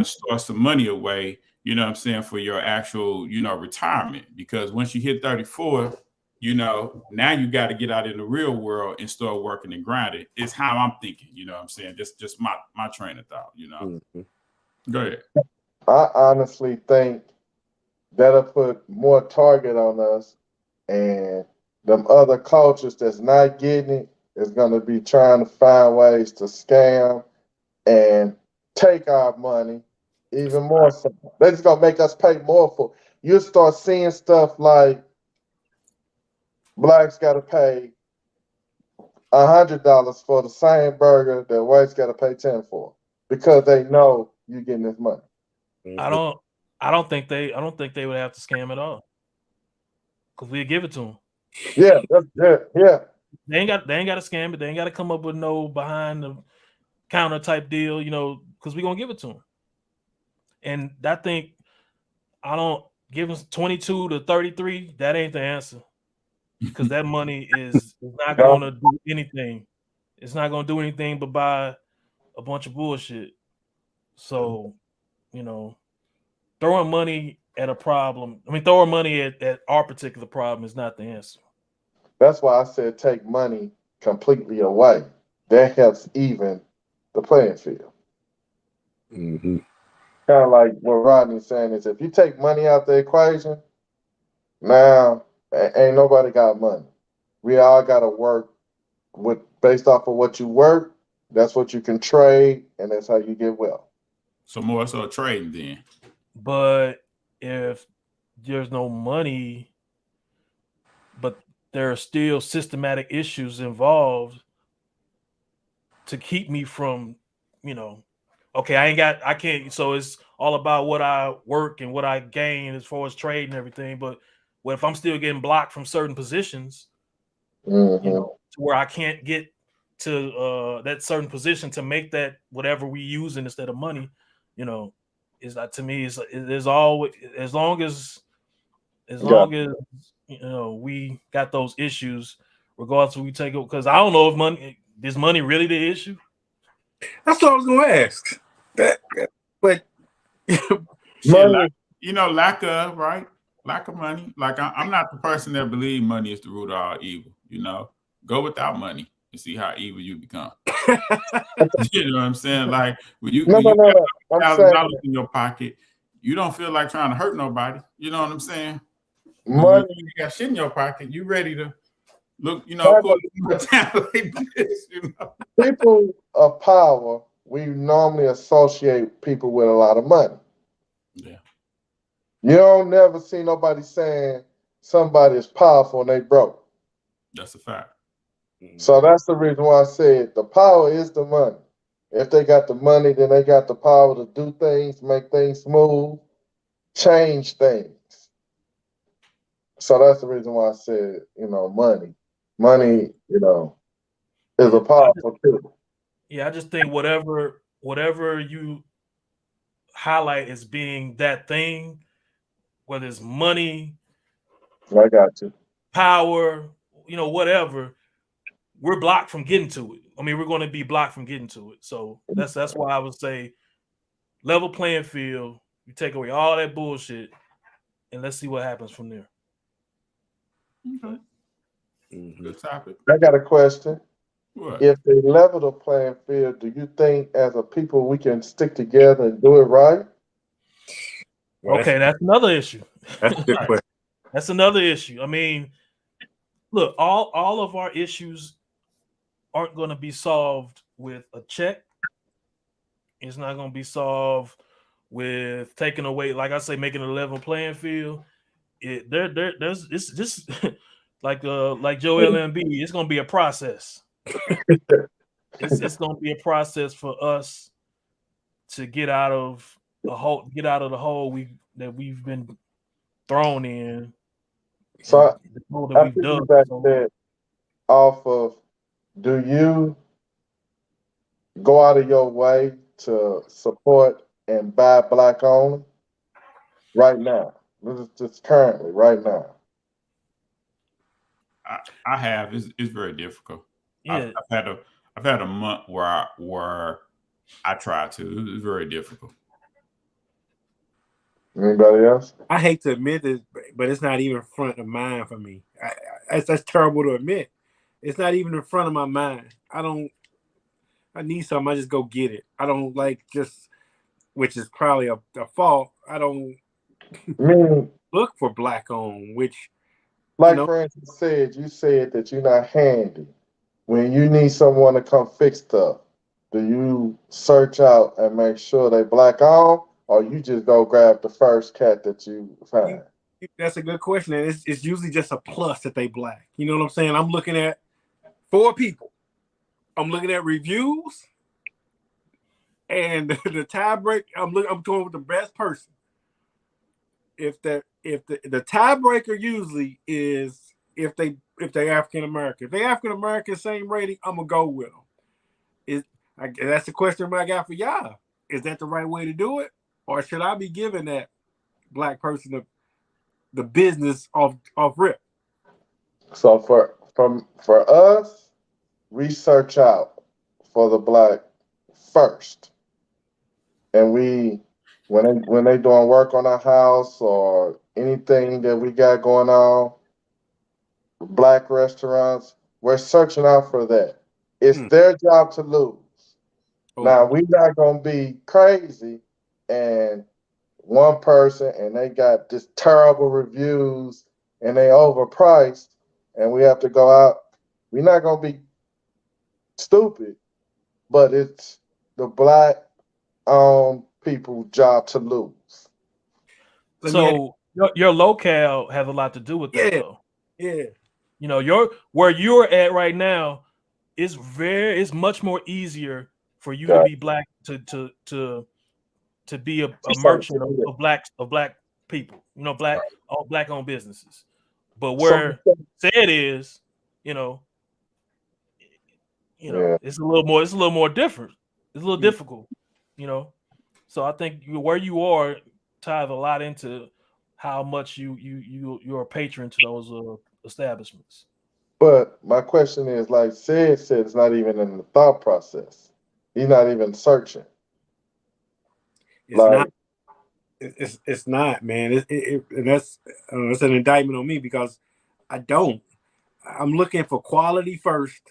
B: store some money away, you know what I'm saying, for your actual, you know, retirement. Because once you hit 34, you know, now you got to get out in the real world and start working and grinding. It's how I'm thinking, you know what I'm saying? Just my train of thought, you know. Mm-hmm. Go ahead.
D: I honestly think that'll put more target on us, and them other cultures that's not getting it is going to be trying to find ways to scam and take our money even more. So they're just going to make us pay more for. You start seeing stuff like blacks got to pay $100 for the same burger that whites got to pay $10 for, because they know you're getting this money.
E: I don't think they would have to scam at all, because we'd give it to them.
D: Yeah, that's good. Yeah,
E: they ain't got to scam it. They ain't got to come up with no behind the counter type deal, you know, because we're gonna give it to them. And I think I don't give them 22 to 33. That ain't the answer, because that money is not going to do anything. It's not going to do anything but buy a bunch of bullshit. So, you know, throwing money at a problem, throwing money at our particular problem is not the answer.
D: That's why I said take money completely away. That helps even the playing field.
C: Mm-hmm.
D: Kind of like what Rodney's saying is, if you take money out the equation, now ain't nobody got money. We all got to work based off of what you work. That's what you can trade, and that's how you get wealth.
B: So more so trading then.
E: But if there's no money, but there are still systematic issues involved to keep me from, okay, I can't. So it's all about what I work and what I gain as far as trade and everything. But what if I'm still getting blocked from certain positions, to where I can't get to that certain position to make that whatever we using instead of money, is that to me is there's always as long as we got those issues, regardless of we take it, because I don't know if money is money really the issue.
C: That's what I was going to ask. But
B: money, lack of money. Like I'm not the person that believes money is the root of all evil. Go without money and see how evil you become. You know what I'm saying? Like when you got $1,000 in your pocket, you don't feel like trying to hurt nobody. You know what I'm saying? Money, when you got shit in your pocket, you ready to look, pull it down like this.
D: People of power, we normally associate people with a lot of money.
B: Yeah.
D: You don't never see nobody saying somebody is powerful and they broke.
B: That's a fact.
D: So that's the reason why I said the power is the money. If they got the money, then they got the power to do things, make things smooth, change things. So that's the reason why I said, money. Money, is a powerful tool.
E: Yeah, I just think whatever you highlight as being that thing, whether it's money,
D: I got you.
E: Power, whatever, we're blocked from getting to it. I mean, we're going to be blocked from getting to it. So that's why I would say level playing field. You take away all that bullshit, and let's see what happens from there.
B: Okay. Good topic.
D: I got a question.
B: What?
D: If they level the playing field, do you think as a people we can stick together and do it right?
E: Well, okay, that's another issue.
C: That's a good question.
E: That's another issue. I mean, look, all of our issues aren't going to be solved with a check. It's not going to be solved with taking away, like I say, making a level playing field. There's it's just like Joel Embiid. It's going to be a process. It's going to be a process for us to get out of the hole that we've been thrown in.
D: So I think back that off of, do you go out of your way to support and buy black owned right now? This is just currently right now.
B: I have. It's very difficult.
E: Yeah.
B: I've had a month where I tried to. It's very difficult.
D: Anybody else?
C: I hate to admit this, but it's not even front of mind for me. That's terrible to admit. It's not even in front of my mind. I need something, I just go get it. I don't which is probably a fault. I don't look for black owned, which
D: for instance, you said that you're not handy. When you need someone to come fix stuff, do you search out and make sure they black owned, or you just go grab the first cat that you find?
C: That's a good question. And it's usually just a plus that they black. You know what I'm saying? I'm looking at 4 people. I'm looking at reviews and the tiebreak. I'm going with the best person. If the tiebreaker usually is if they African American. If they African American, same rating, I'm gonna go with them. That's the question I got for y'all. Is that the right way to do it, or should I be giving that black person the business off rip?
D: So for us, we search out for the black first, and when they doing work on our house or anything that we got going on, black restaurants, we're searching out for that. It's their job to lose. Now we're not gonna be crazy and one person and they got just terrible reviews and they overpriced and we have to go out. We're not gonna be stupid, but it's the black people's job to lose.
E: So your locale has a lot to do with that, though.
C: Yeah.
E: You know, where you're at right now it's much more easier for you to be black to be a merchant of black people. You know, all black owned businesses. But where said is, you know, it's a little more different. It's a little difficult, you know. So I think where you are ties a lot into how much you're a patron to those establishments.
D: But my question is, like said it's not even in the thought process. He's not even searching.
C: It's not. It's not, man. And that's it's an indictment on me because I'm looking for quality first,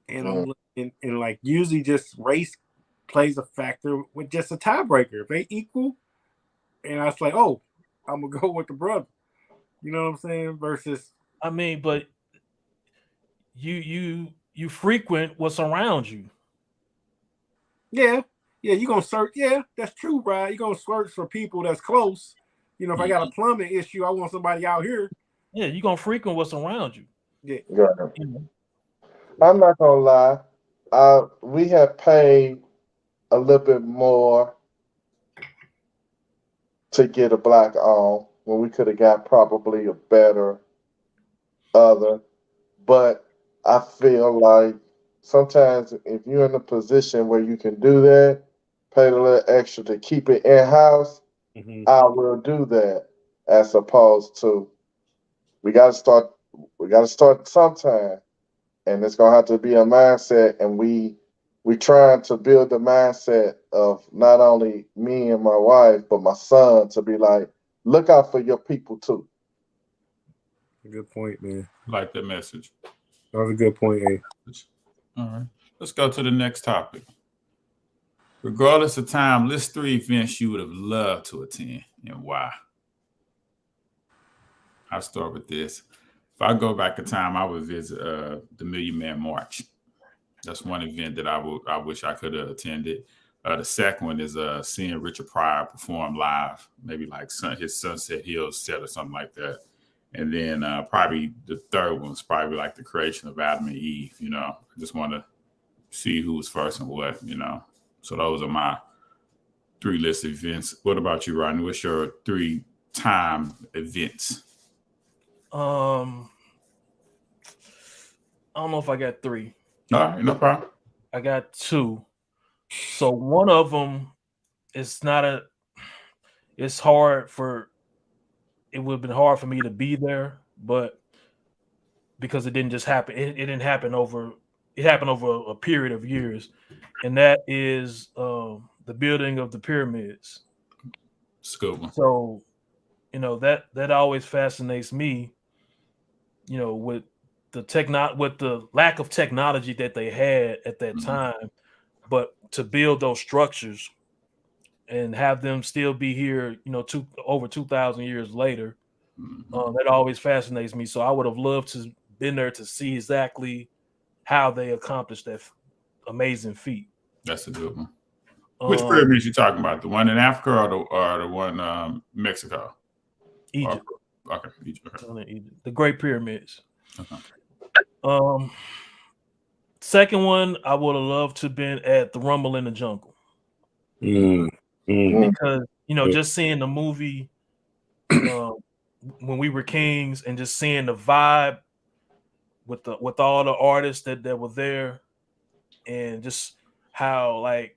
C: and I'm looking, and like usually just race plays a factor with just a tiebreaker. If they equal, and I was like, oh, I'm gonna go with the brother. You know what I'm saying? Versus,
E: I mean, but you frequent what's around you.
C: Yeah, you're gonna search. Yeah, that's true, Brad. You're gonna search for people that's close. You know, if I got a plumbing issue, I want somebody out here.
E: Yeah, you're gonna frequent what's around you.
D: Yeah. I'm not gonna lie. We have paid a little bit more to get a black on when we could have got probably a better other. But I feel like sometimes if you're in a position where you can do that, pay a little extra to keep it in-house, I will do that, as opposed to we gotta start sometime. And it's gonna have to be a mindset, and we trying to build the mindset of not only me and my wife, but my son to be like, look out for your people too.
C: Good point, man.
B: I like that message.
C: That was a good point, eh?
B: All right. Let's go to the next topic. Regardless of time, list 3 events you would have loved to attend and why. I'll start with this. If I go back in time, I would visit the Million Man March. That's one event that I wish I could have attended. The second one is seeing Richard Pryor perform live, maybe like his Sunset Hills set or something like that. And then probably the third one is probably like the creation of Adam and Eve. You know, I just want to see who was first and what. You know, so those are my 3 list events. What about you, Rodney? What's your 3 time events?
E: I don't know if I got 3.
B: All right, no problem.
E: I got 2. So one of them is not it's hard for it would have been hard for me to be there, but because it didn't just happen, it didn't happen over a period of years, and that is the building of the pyramids. So, you know, that always fascinates me, you know, with the lack of technology that they had at that time, but to build those structures and have them still be here, you know, over 2,000 years later, that always fascinates me. So I would have loved to been there to see exactly how they accomplished that amazing feat.
B: That's a good one. Which pyramids you talking about? The one in Africa or the one Mexico?
E: Egypt.
B: Okay, Egypt.
E: The Great Pyramids. Second one, I would have loved to been at the Rumble in the Jungle. Because, you know, just seeing the movie when we were kings and just seeing the vibe with all the artists that were there, and just how like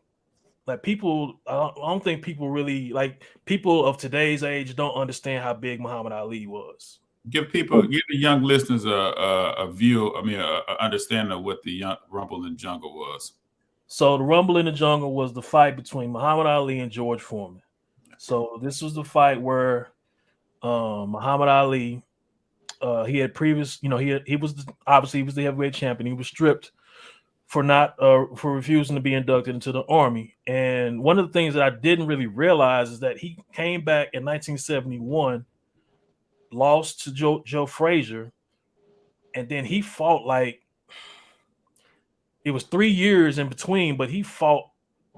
E: people, I don't think people really, like, people of today's age don't understand how big Muhammad Ali was.
B: Give the young listeners a view, an understanding of what the Rumble in the Jungle was.
E: So the Rumble in the Jungle was the fight between Muhammad Ali and George Foreman. So this was the fight where Muhammad Ali, he had previous, you know, he was the heavyweight champion. He was stripped for refusing to be inducted into the army. And one of the things that I didn't really realize is that he came back in 1971, lost to Joe Frazier, and then he fought like it was 3 years in between, but he fought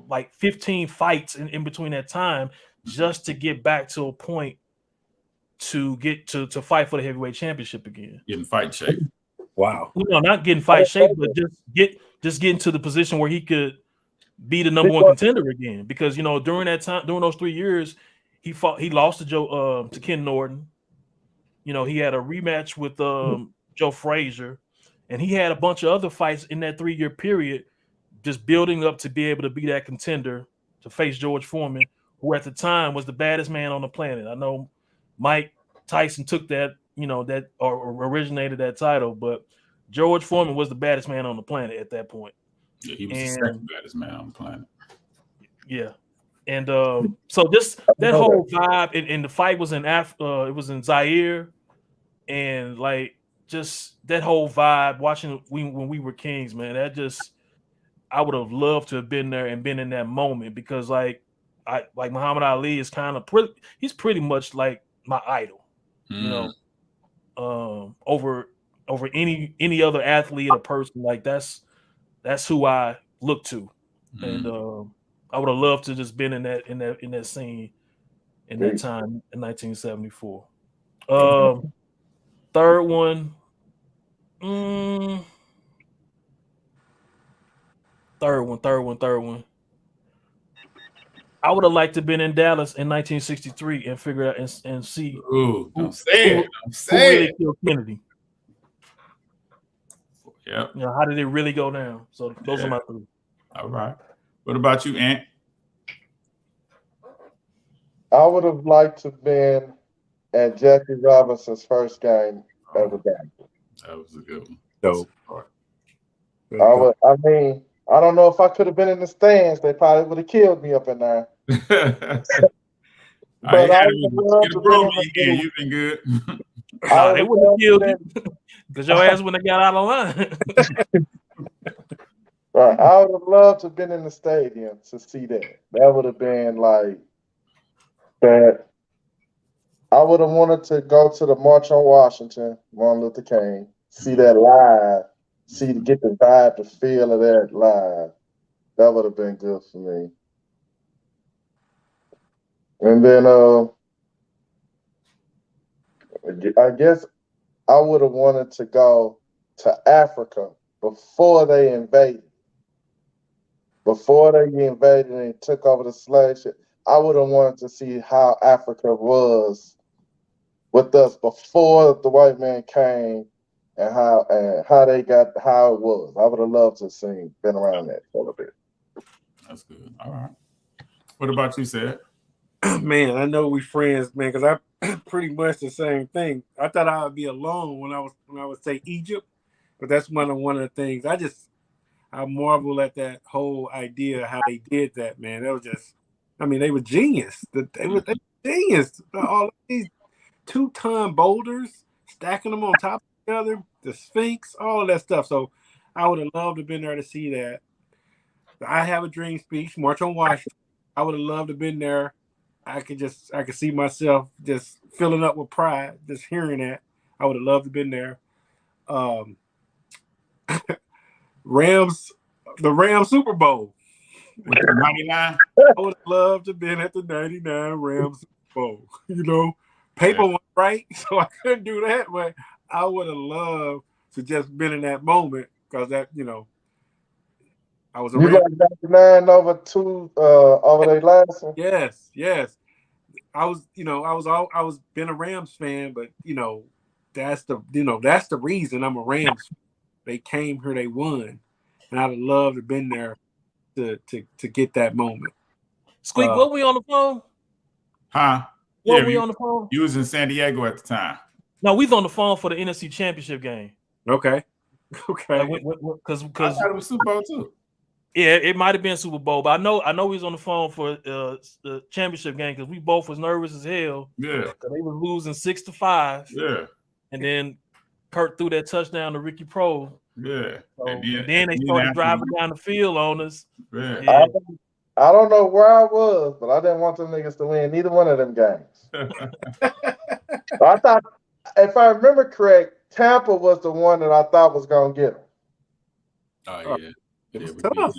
E: like 15 fights in between that time just to get back to a point to get to fight for the heavyweight championship again.
B: Getting fight shape.
C: Wow.
E: No, not getting fight shape, but just getting to the position where he could be the number one contender again. Because during that time, during those 3 years, he lost to Ken Norton. He had a rematch with Joe Frazier, and he had a bunch of other fights in that 3-year period, just building up to be able to be that contender to face George Foreman, who at the time was the baddest man on the planet. I know Mike Tyson took that, or originated that title, but George Foreman was the baddest man on the planet at that point.
B: Yeah, he was the second baddest man on the planet.
E: Yeah. And so just that whole vibe, and the fight was it was in Zaire, and like just that whole vibe, watching when we were kings, man, I would have loved to have been there and been in that moment, because like Muhammad Ali is he's pretty much like my idol, over any other athlete or person. Like that's who I look to, and I would have loved to just been in that scene in that time in 1974. Third one. Third one. I would have liked to have been in Dallas in 1963 and figure out and see
B: who really
E: killed Kennedy.
B: Yeah.
E: How did it really go down? So those are my three.
B: All right. What about you, Ant?
D: I would have liked to have been at Jackie Robinson's first game ever.
B: That was a good one.
C: Dope.
D: I don't know if I could have been in the stands. They probably would have killed me up in there.
B: But you've been good.
E: They wouldn't have killed you because your ass wouldn't have got out of line.
D: Right. I would have loved to have been in the stadium to see that. That would have been like that. I would have wanted to go to the March on Washington, Martin Luther King, see that live, get the vibe, the feel of that live. That would have been good for me. And then I guess I would have wanted to go to Africa before they invaded. Before they invaded and took over the slave ship, I would have wanted to see how Africa was with us before the white man came, and how it was. I would have loved to have been around that for a little bit.
B: That's good. All right. What about you, Seth?
C: Man, I know we friends, man, because I pretty much the same thing. I thought I would be alone when I would say Egypt, but that's one of the things. I marvel at that whole idea how they did that, man. That was just, they were genius. They were genius. All these 2-ton boulders, stacking them on top of each other, the Sphinx, all of that stuff. So I would have loved to have been there to see that. I Have a Dream speech, March on Washington. I would have loved to have been there. I could see myself just filling up with pride, just hearing that. I would have loved to have been there. The Rams Super Bowl.
B: 99.
C: I would have loved to have been at the 99 Rams Super Bowl. Paper went right, so I couldn't do that, but I would have loved to just been in that moment, because that, I was a
D: You like 99 over their last one?
C: Yes. I was been a Rams fan, but that's the reason I'm a Rams fan. They came here, they won, and I'd have loved to have been there to get that moment.
E: Squeak, what we on the phone?
B: Huh?
E: What we on the phone?
B: You was in San Diego at the time.
E: No, we was on the phone for the NFC Championship game.
C: Okay.
E: Because
B: I thought it was Super Bowl too.
E: Yeah, it might have been Super Bowl, but I know we was on the phone for the championship game because we both was nervous as hell.
B: Yeah,
E: because they were losing 6-5.
B: Yeah,
E: and then Kurt threw that touchdown to Ricky Pro.
B: Yeah,
E: so, and then they started driving down the field on us.
B: Yeah.
D: I don't know where I was, but I didn't want them niggas to win neither one of them games. I thought, if I remember correct, Tampa was the one that I thought was going to get them.
B: Oh, yeah.
C: It was tough.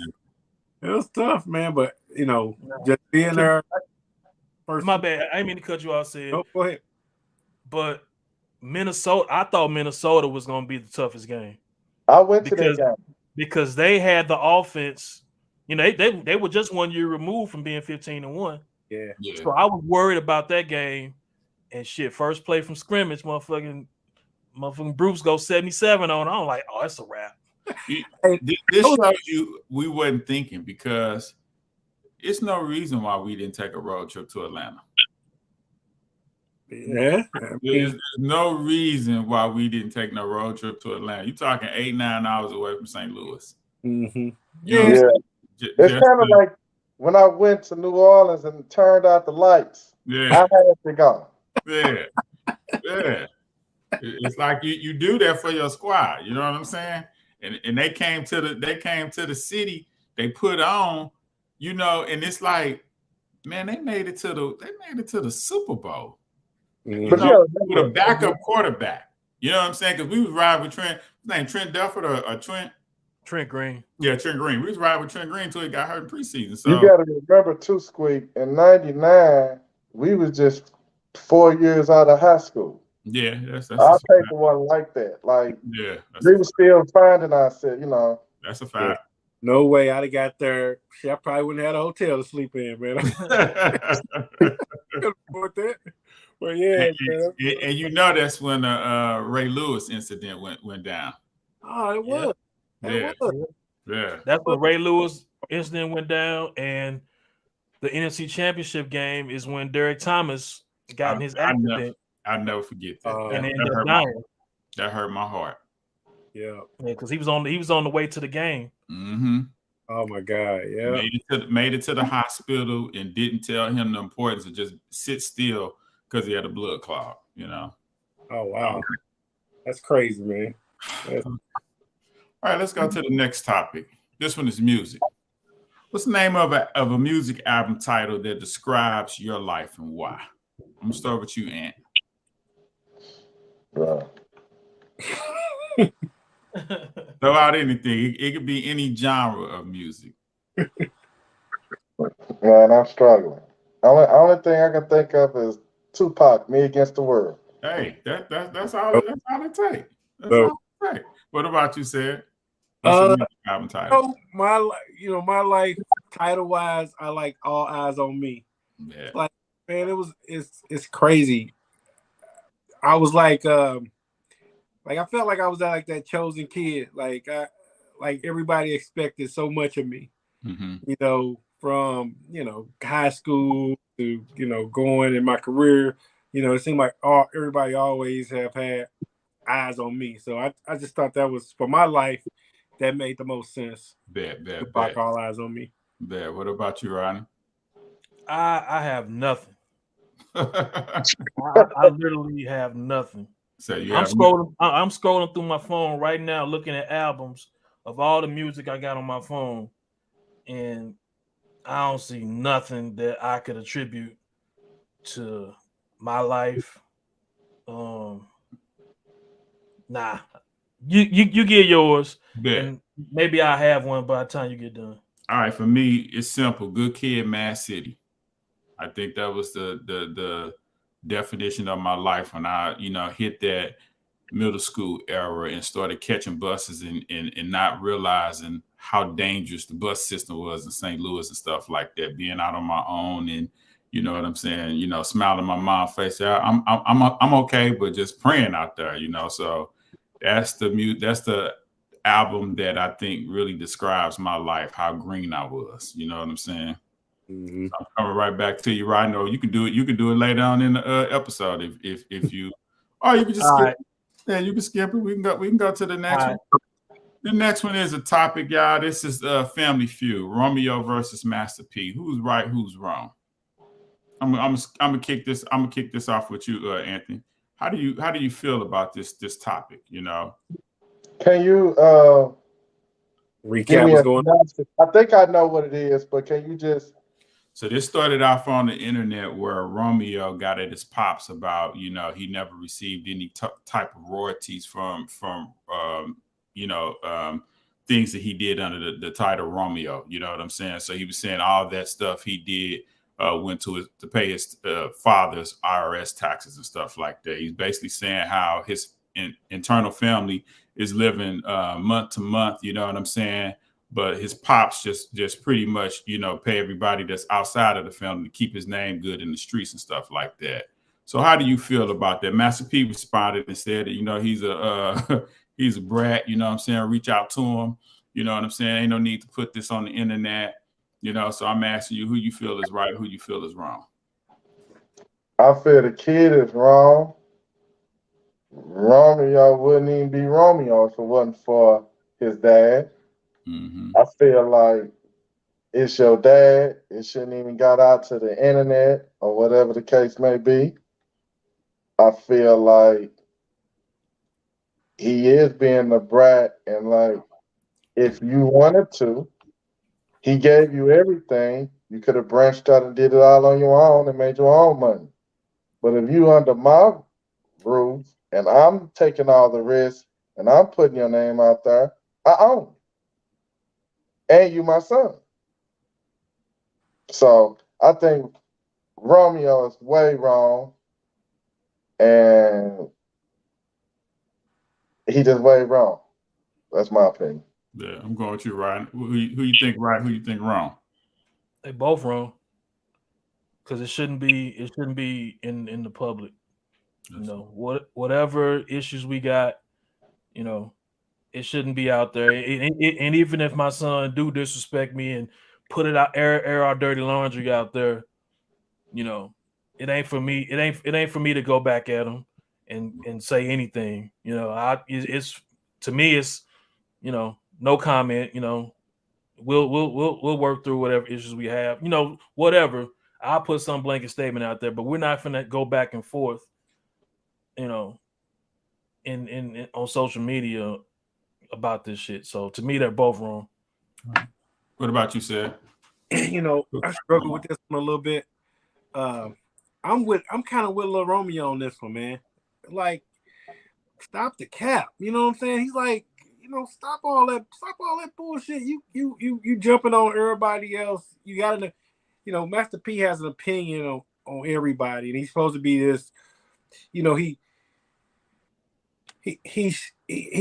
C: It was tough, man, but, just being there.
E: My bad. I didn't mean to cut you off, Sid.
C: Oh, go ahead.
E: but Minnesota, I thought Minnesota was going to be the toughest game
D: I went to that game.
E: because they had the offense. You know, they were just 1 year removed from being 15-1.
C: Yeah.
E: So I was worried about that game. And shit, first play from scrimmage, motherfucking Bruce goes 77 on. I'm like, oh, it's a wrap.
B: This shows you we wasn't thinking, because it's no reason why we didn't take a road trip to Atlanta.
C: Yeah.
B: There's no reason why we didn't take no road trip to Atlanta. You're talking 8-9 hours away from St. Louis.
C: Mm-hmm.
D: Yeah. It's kind of like when I went to New Orleans and turned out the lights.
B: Yeah.
D: I had to go.
B: Yeah. Yeah. It's like you do that for your squad. You know what I'm saying? And they came to the city. They put on, you know, and it's like, man, they made it to the Super Bowl.
C: Mm-hmm.
B: But yeah, with a backup quarterback. You know what I'm saying? Because we was riding with Trent. His name Trent Dufford or Trent?
E: Trent Green.
B: Yeah, Trent Green. We was riding with Trent Green until he got hurt in preseason. So
D: you got to remember too, Squeak. In '99, we was just 4 years out of high school.
B: Yeah, that's
D: our paper wasn't like that. Like,
B: yeah,
D: we were still finding ourselves, you know.
B: That's a fact. Yeah.
C: No way I'd have got there. I probably wouldn't have had a hotel to sleep in, man. Afford that. Well, yeah,
B: and you know that's when the Ray Lewis incident went down.
C: Oh, it was.
B: Yeah. Yeah.
E: That's when Ray Lewis incident went down, and the NFC Championship game is when Derek Thomas got in his accident.
B: I'll never forget that.
E: And ended up dying.
B: That hurt my heart.
C: Yeah,
E: because he was on the way to the game.
B: Mm-hmm.
C: Oh my God! Yeah,
B: made it to the hospital and didn't tell him the importance of just sit still because he had a blood clot. You know.
C: Oh wow, that's crazy, man.
B: All right, let's go to the next topic. This one is music. What's the name of a music album title that describes your life and why? I'm gonna start with you, Ant. Throw out anything. It could be any genre of music.
D: Man, I'm struggling. Only thing I can think of is Tupac, "Me Against the World."
B: Hey, that's all it takes. That's all it takes. What about you, Sid? Album title?
C: My life title wise, I like All Eyes on Me.
B: Yeah.
C: Like, man, it's crazy. I was like I felt like I was like that chosen kid. Like everybody expected so much of me.
B: Mm-hmm.
C: You know, from high school to going in my career. It seemed like everybody always have had eyes on me. So I just thought that was, for my life, that made the most sense.
B: Bet.
C: All eyes on me.
B: Bet. What about you, Ronnie?
E: I have nothing. I literally have nothing.
B: So
E: I'm scrolling through my phone right now, looking at albums of all the music I got on my phone, and I don't see nothing that I could attribute to my life. Nah. You get yours.
B: Bet.
E: And maybe I have one by the time you get done.
B: All right, for me, it's simple. Good Kid, Mad City. I think that was the definition of my life when I, hit that middle school era and started catching buses and not realizing how dangerous the bus system was in St. Louis and stuff like that. Being out on my own and, you know what I'm saying, smiling my mom's face. Yeah, I'm okay, but just praying out there, So that's the album that I think really describes my life, how green I was. You know what I'm saying?
C: Mm-hmm.
B: I'm coming right back to you, right? No, you can do it. You can do it later on in the episode if you. Or you can just skip. Right. Yeah, you can skip it. We can go to the next one. The next one is a topic, y'all. This is Family Feud: Romeo versus Master P. Who's right? Who's wrong? I'm gonna kick this. I'm gonna kick this off with you, Anthony. How do you feel about this topic?
D: Can you
C: recap what's going on?
D: I think I know what it is, but can you just?
B: So this started off on the internet where Romeo got at his pops about, he never received any type of royalties from things that he did under the title Romeo. You know what I'm saying? So he was saying all that stuff he did went to pay his father's IRS taxes and stuff like that. He's basically saying how his internal family is living month to month. You know what I'm saying? But his pops just pretty much, pay everybody that's outside of the family to keep his name good in the streets and stuff like that. So how do you feel about that? Master P responded and said that, he's a he's a brat, you know what I'm saying? Reach out to him. You know what I'm saying? Ain't no need to put this on the internet. So I'm asking you who you feel is right, who you feel is wrong.
D: I feel the kid is wrong. Romeo wouldn't even be Romeo if it wasn't for his dad.
B: Mm-hmm.
D: I feel like it's your dad. It shouldn't even got out to the internet or whatever the case may be. I feel like he is being a brat, and like if you wanted to, he gave you everything. You could have branched out and did it all on your own and made your own money. But if you under my rules and I'm taking all the risk and I'm putting your name out there, I own it. And you my son. So I think Romeo is way wrong. And he just way wrong. That's my opinion.
B: Yeah, I'm going with you, Ryan. Who you think right? Who you think wrong?
E: They both wrong. Because it shouldn't be in the public. Whatever issues we got, it shouldn't be out there. And even if my son do disrespect me and put it out, air our dirty laundry out there, it ain't for me. It ain't for me to go back at him and say anything. It's to me, it's no comment. We'll work through whatever issues we have. Whatever. I'll put some blanket statement out there, but we're not finna go back and forth. In on social media about this shit. So to me, they're both wrong.
B: What about you, Seth?
C: I struggle with this one a little bit. I'm kind of with Lil Romeo on this one, man. Like, stop the cap. You know what I'm saying? He's like, stop all that bullshit. You jumping on everybody else. You gotta, Master P has an opinion on everybody, and he's supposed to be this. He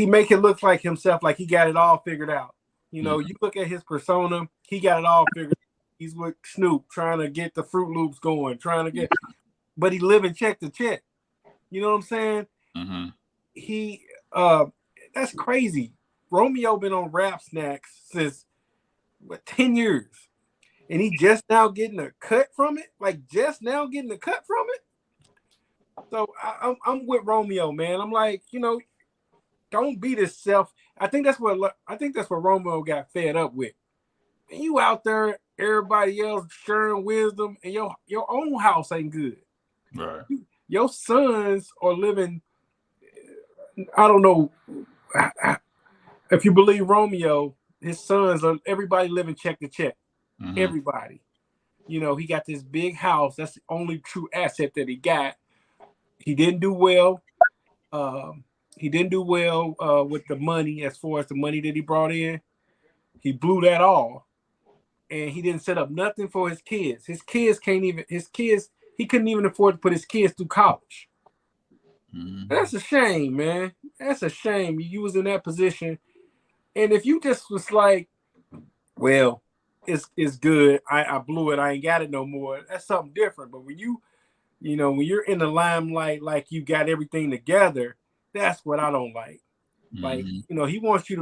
C: make it look like himself, like he got it all figured out. You look at his persona, he got it all figured out. He's with Snoop, trying to get the Fruit Loops going, but he living check to check. You know what I'm saying?
B: Mm-hmm.
C: That's crazy. Romeo been on Rap Snacks since 10 years, and he just now getting a cut from it. So I'm with Romeo, man. I'm like, don't be this self. I think that's what Romeo got fed up with. And you out there, everybody else sharing wisdom, and your own house ain't good.
B: Right.
C: Your sons are living. I don't know if you believe Romeo. His sons are everybody living check to check.
B: Mm-hmm.
C: Everybody. He got this big house. That's the only true asset that he got. He didn't do well. With the money, as far as the money that he brought in. He blew that all, and he didn't set up nothing for his kids. He couldn't even afford to put his kids through college.
B: Mm-hmm.
C: That's a shame, man. That's a shame. You was in that position, and if you just was like, well, it's good. I blew it. I ain't got it no more. That's something different. But when when you're in the limelight, like you got everything together, that's what I don't like.
B: Mm-hmm.
C: Like, he wants you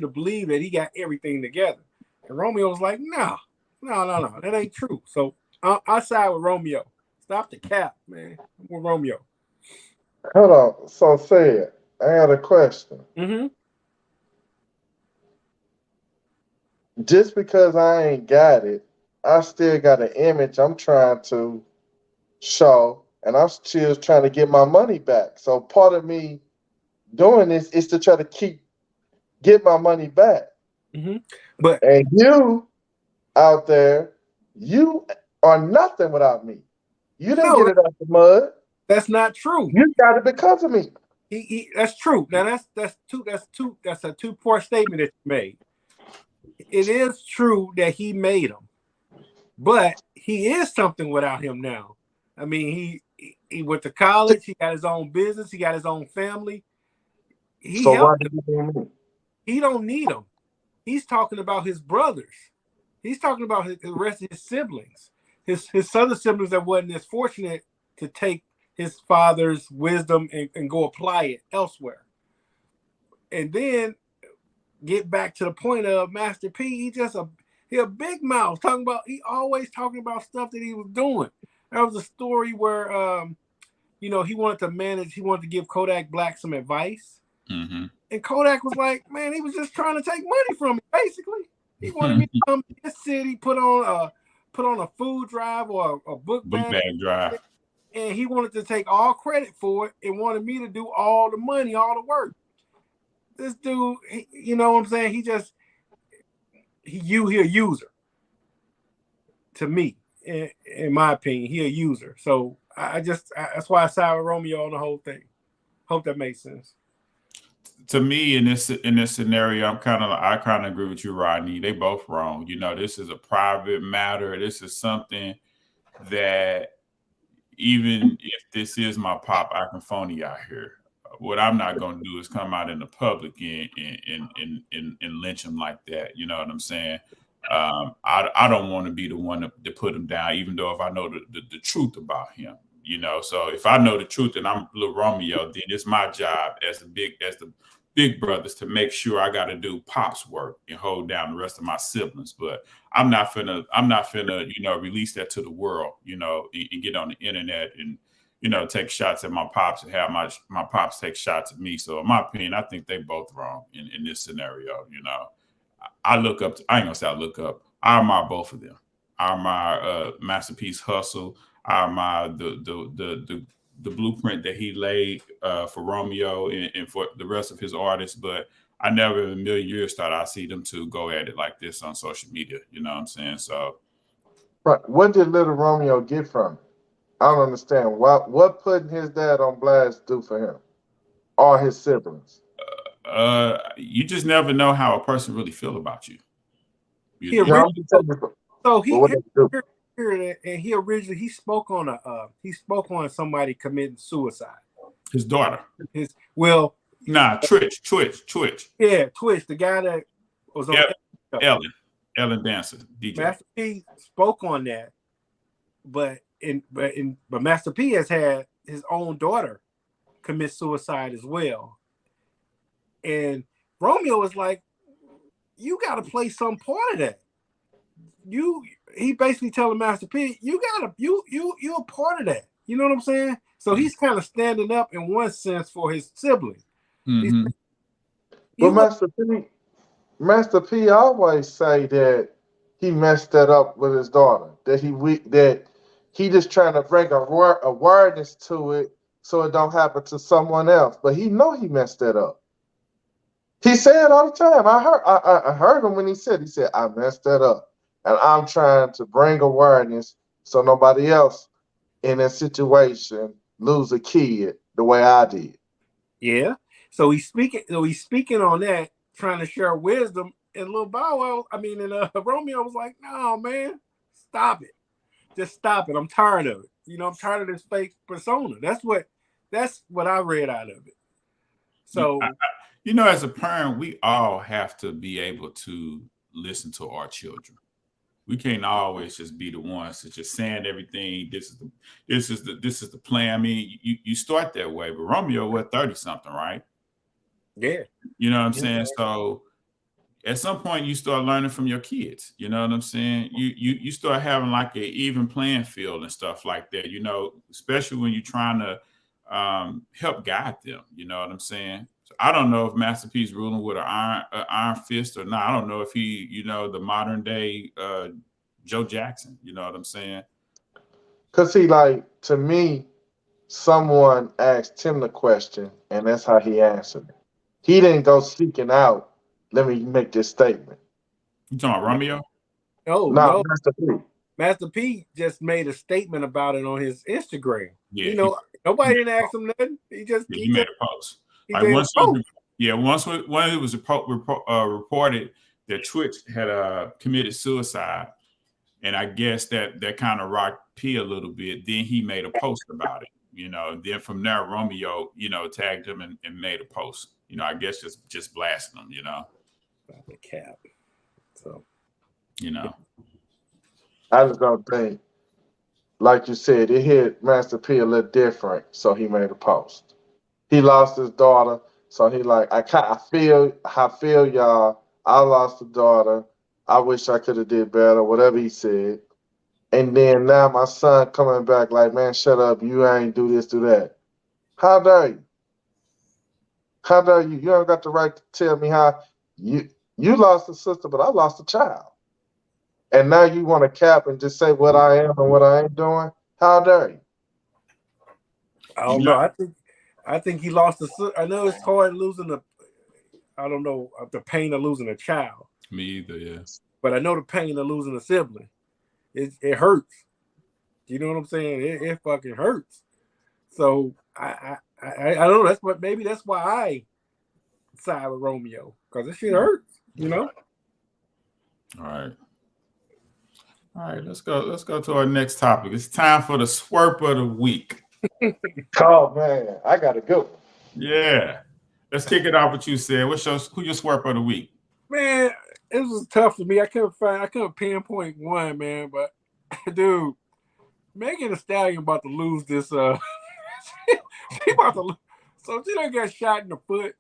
C: to believe that he got everything together. And Romeo's like, no, that ain't true. So I side with Romeo. Stop the cap, man. I'm with Romeo.
D: Hold on. So say it. I got a question.
C: Mm-hmm.
D: Just because I ain't got it, I still got an image I'm trying to show, and I'm still trying to get my money back. So part of me doing this is to try to get my money back.
C: Mm-hmm.
D: And you out there, you are nothing without me. You didn't get it out the mud.
C: That's not true.
D: You got it because of me.
C: That's true. Now that's a two-part statement that you made. It is true that he made them, but he is something without him now. I mean, he went to college. He got his own business. He got his own family. He
D: So why
C: helped
D: do
C: them.
D: you need me?
C: He don't need them. He's talking about his brothers. He's talking about the rest of his siblings. His other siblings that wasn't as fortunate to take his father's wisdom and go apply it elsewhere. And then get back to the point of Master P. He a big mouth he always talking about stuff that he was doing. There was a story where he wanted to give Kodak Black some advice.
B: Mm-hmm.
C: And Kodak was like, man, he was just trying to take money from me, basically. He wanted me to come to this city, put on a food drive or a book bag
B: drive.
C: And he wanted to take all credit for it and wanted me to do all the money, all the work. This dude, you know what I'm saying? He a user. To me, in my opinion, he a user. So that's why I side with Romeo on the whole thing. Hope that makes sense.
B: To me, in this scenario, I kind of agree with you, Rodney. They both wrong. This is a private matter. This is something that even if this is my pop, I can phony out here. What I'm not going to do is come out in the public and lynch him like that. You know what I'm saying? I don't want to be the one to put him down, even though if I know the truth about him. So if I know the truth and I'm little Romeo, then it's my job as the big brothers to make sure I got to do Pop's work and hold down the rest of my siblings. But I'm not finna release that to the world, and get on the internet and take shots at my pops and have my pops take shots at me. So in my opinion, I think they both wrong in this scenario. I ain't gonna say I look up. I admire both of them. I admire Masterpiece Hustle. I admire the blueprint that he laid for Romeo and for the rest of his artists. But I never in a million years thought I'd see them two go at it like this on social media. You know what I'm saying? So,
D: Right. What did little Romeo get from it? I don't understand. What putting his dad on blast do for him or his siblings?
B: You just never know how a person really feel about you.
C: He originally spoke on somebody committing suicide.
B: His daughter. Twitch.
C: Yeah, Twitch, the guy that was on
B: Ellen Dancer, DJ.
C: Master P spoke on that, but Master P has had his own daughter commit suicide as well. And Romeo was like, you got to play some part of that. He basically telling Master P, you're a part of that. You know what I'm saying? So he's kind of standing up in one sense for his sibling.
B: Mm-hmm.
D: But Master P always say that he messed that up with his daughter. That he just trying to bring awareness to it so it don't happen to someone else. But he know he messed that up. He said all the time. I heard him when he said, I messed that up. And I'm trying to bring awareness so nobody else in that situation lose a kid the way I did.
C: Yeah. So he's speaking on that, trying to share wisdom. And little Bow Wow, Romeo was like, no, man, stop it. Just stop it. I'm tired of it. I'm tired of this fake persona. That's what I read out of it. So
B: as a parent, we all have to be able to listen to our children. We can't always just be the ones that just saying everything. This is the plan. I mean, you start that way, but Romeo was 30-something, right?
C: Yeah.
B: You know what I'm saying? So at some point you start learning from your kids. You know what I'm saying? You start having like an even playing field and stuff like that, especially when you're trying to help guide them. You know what I'm saying? So I don't know if Master P's ruling with an iron fist or not. I don't know if he, the modern day Joe Jackson. You know what I'm saying?
D: Because to me, someone asked him the question, and that's how he answered it. He didn't go seeking out, let me make this statement.
B: You talking about Romeo?
C: No.
D: Master P.
C: Master P just made a statement about it on his Instagram.
B: Yeah.
C: Nobody didn't ask him nothing. He
B: made a post. Once it was reported that Twitch had committed suicide, And I guess that kind of rocked P a little bit. Then he made a post about it, Then from there, Romeo, tagged him and made a post. I guess just blasting him,
C: About the cap. So,
D: I just don't think, like you said, it hit Master P a little different, so he made a post. He lost his daughter, so he like, I feel y'all. I lost a daughter. I wish I could have did better, whatever he said. And then now my son coming back like, man, shut up. You ain't do this, do that. How dare you? How dare you? You don't got the right to tell me how you lost a sister, but I lost a child. And now you want to cap and just say what I am and what I ain't doing? How dare you?
C: I don't know. I think he lost I know it's hard losing I don't know the pain of losing a child.
B: Me either, yeah.
C: But I know the pain of losing a sibling. It hurts. You know what I'm saying? It fucking hurts. So I don't know. Maybe that's why I side with Romeo, because this shit hurts.
B: All right. Let's go to our next topic. It's time for the Swerp of the week.
D: Oh man, I gotta go.
B: Yeah. Let's kick it off with you, Sid. Who your Swerp of the week?
C: Man, it was tough for me. I couldn't pinpoint one, man. But dude, Megan Thee Stallion about to lose this. She about to lose. So she done got shot in the foot.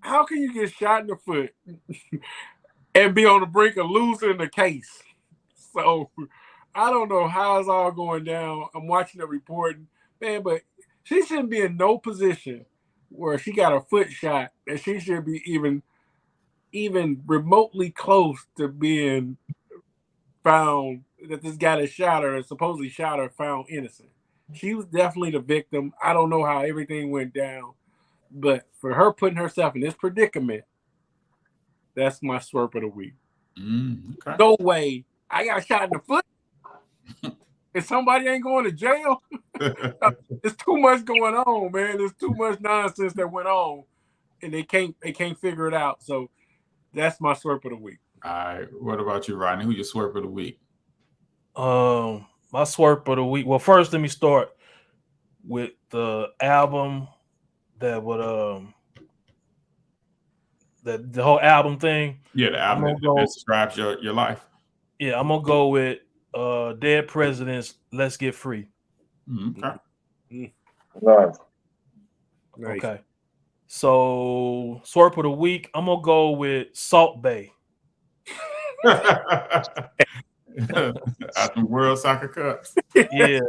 C: How can you get shot in the foot and be on the brink of losing the case? So I don't know how it's all going down. I'm watching the reporting, man, but she shouldn't be in no position where she got her foot shot, and she should be even remotely close to being found that this guy that shot her and supposedly shot her found innocent. She was definitely the victim. I don't know how everything went down, but for her putting herself in this predicament, that's my Swerp of the week.
B: Okay.
C: No way I got shot in the foot and somebody ain't going to jail. There's too much going on, man. There's too much nonsense that went on, and they can't figure it out. So that's my Swerp of the week.
B: All right. What about you, Rodney? Who your Swerp of the week?
E: My Swerp of the week. Well, first let me start with the album that would the whole album thing.
B: Yeah, the album that describes your life.
E: Yeah, I'm gonna go with Dead Presidents, Let's Get Free.
B: Okay.
D: Nice.
E: Okay. So Swerp of the week, I'm gonna go with Salt Bay.
B: At the World Soccer Cups.
E: Yeah,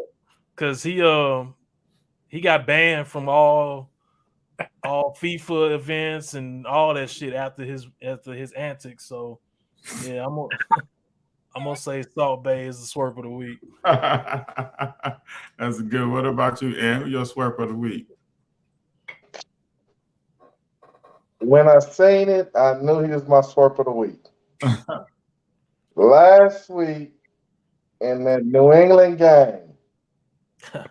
E: because he got banned from all FIFA events and all that shit after his antics. So yeah, I'm gonna say Salt Bay is the Swerp of the week.
B: That's good. What about you, Ann? Who your Swerp of the week?
D: When I seen it, I knew he was my Swerp of the week. Last week in that New England game,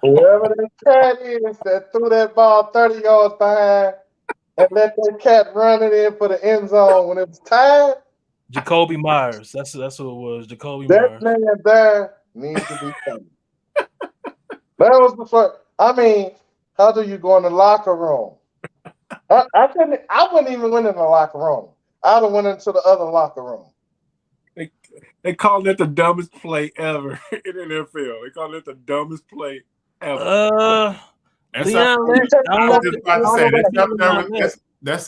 D: whoever that cat is that threw that ball 30 yards behind and let that cat run it in for the end zone when it was tied.
E: Jacoby Myers. That's who it was. Jacoby
D: That
E: Myers.
D: man there needs to be funny. That was the first. I mean, how do you go in the locker room? I wouldn't even went in the locker room. I'd have went into the other locker room.
C: They call it the dumbest play ever in the NFL. They call it the dumbest play ever.
B: That's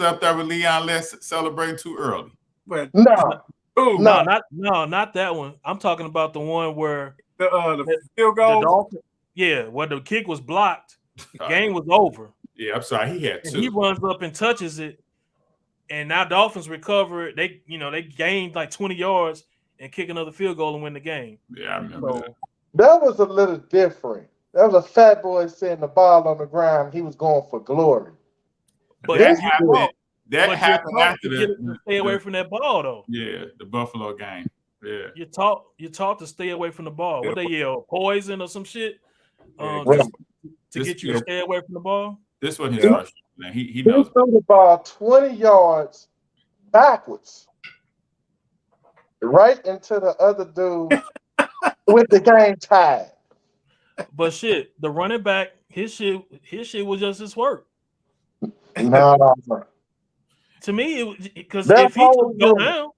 B: up there with Leon Less celebrating too early.
C: But
E: not that one. I'm talking about the one where
C: the field goal.
E: Where the kick was blocked. The game was over.
B: Yeah, I'm sorry. He had two.
E: He runs up and touches it, and now Dolphins recover it. They gained like 20 yards and kick another field goal and win the game.
B: Yeah, I remember that.
D: That was a little different. That was a fat boy setting the ball on the ground. He was going for glory.
E: But
B: that happened after
E: to stay away from that ball, though.
B: Yeah, the Buffalo game. Yeah,
E: you're taught to stay away from the ball. What they yell, poison or some shit, to get you to stay away from the ball.
B: This was his first. He knows.
D: He threw the ball 20 yards backwards. right into the other dude with the game tied.
E: But shit, the running back, his shit was just his work.
D: No,
E: To me, it because
D: that
E: if he
D: whole
E: just go
D: unit.
E: down,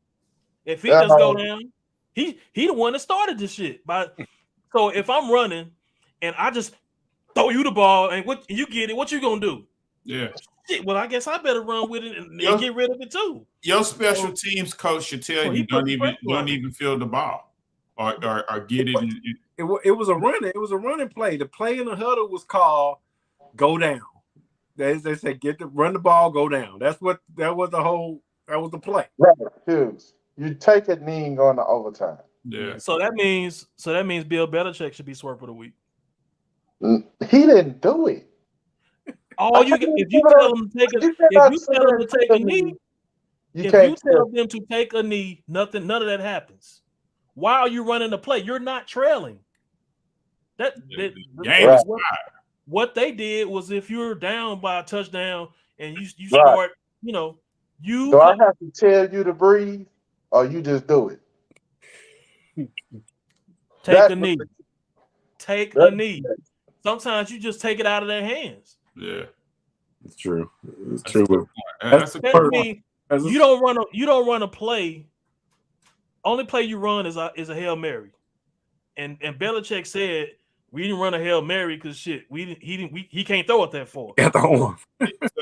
E: if he just go down, he the one that started this shit. But so if I'm running and I just throw you the ball and what you get it, what you gonna do?
B: Yeah.
E: Shit, well, I guess I better run with it and get rid of it too.
B: Your special teams coach should tell you don't even field the ball or get it.
C: It was a running play. The play in the huddle was called "Go Down." They said run the ball, go down. That was the play.
D: Right, Hughes. You take a knee and go into overtime.
B: Yeah.
E: So that means Bill Belichick should be Swerp of the week.
D: He didn't do it.
E: If you tell them to take a knee, none of that happens. Why are you running the play? You're not trailing. What they did was if you're down by a touchdown and you start, Do
D: I have to tell you to breathe, or you just do it?
E: Take a knee. Take a knee. Sometimes you just take it out of their hands.
B: Yeah,
C: it's true. It's
B: that's
C: true.
E: You don't run a play. Only play you run is a Hail Mary, and Belichick said we didn't run a Hail Mary because shit he can't throw it that far.
B: So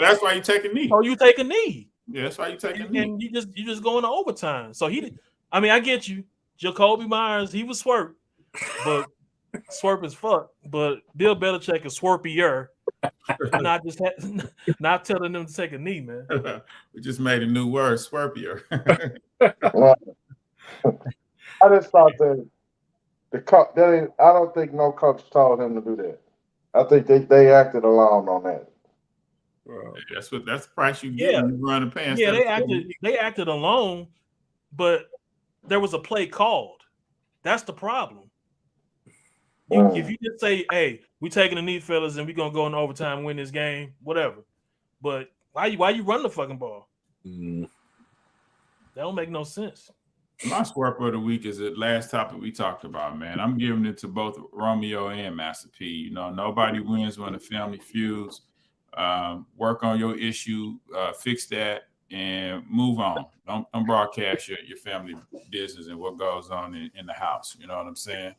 B: that's why you take a knee.
E: Oh, you take a knee.
B: Yeah, that's why you take a knee.
E: And you just go into overtime. So I get you. Jacoby Myers, he was Swerp, but Swerp is fuck. But Bill Belichick is Swerpier. Not telling them to take a knee, man.
B: We just made a new word, Swerpier.
D: I just thought that I don't think no coach told him to do that. I think they acted alone on that.
B: That's the price you get when you run the pants.
E: Yeah, they acted alone, but there was a play called. That's the problem. If you just say, "Hey, we taking a knee, fellas, and we're gonna go in overtime and win this game," whatever. But why you run the fucking ball? That don't make no sense.
B: My Swerp of the week is the last topic we talked about, man. I'm giving it to both Romeo and Master P. Nobody wins when the family feuds. Work on your issue, fix that, and move on. Don't broadcast your family business and what goes on in the house. You know what I'm saying?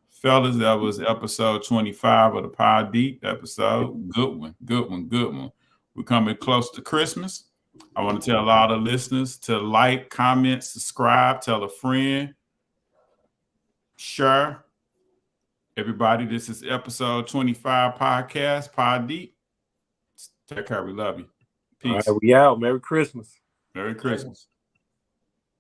B: Fellas, that was episode 25 of the PodDeep episode. Good one. We're coming close to Christmas. I want to tell all the listeners to like, comment, subscribe, tell a friend, share. Everybody, this is episode 25 podcast, PodDeep. Take care. We love you. Peace.
C: All right, we out. Merry Christmas.
B: Merry Christmas.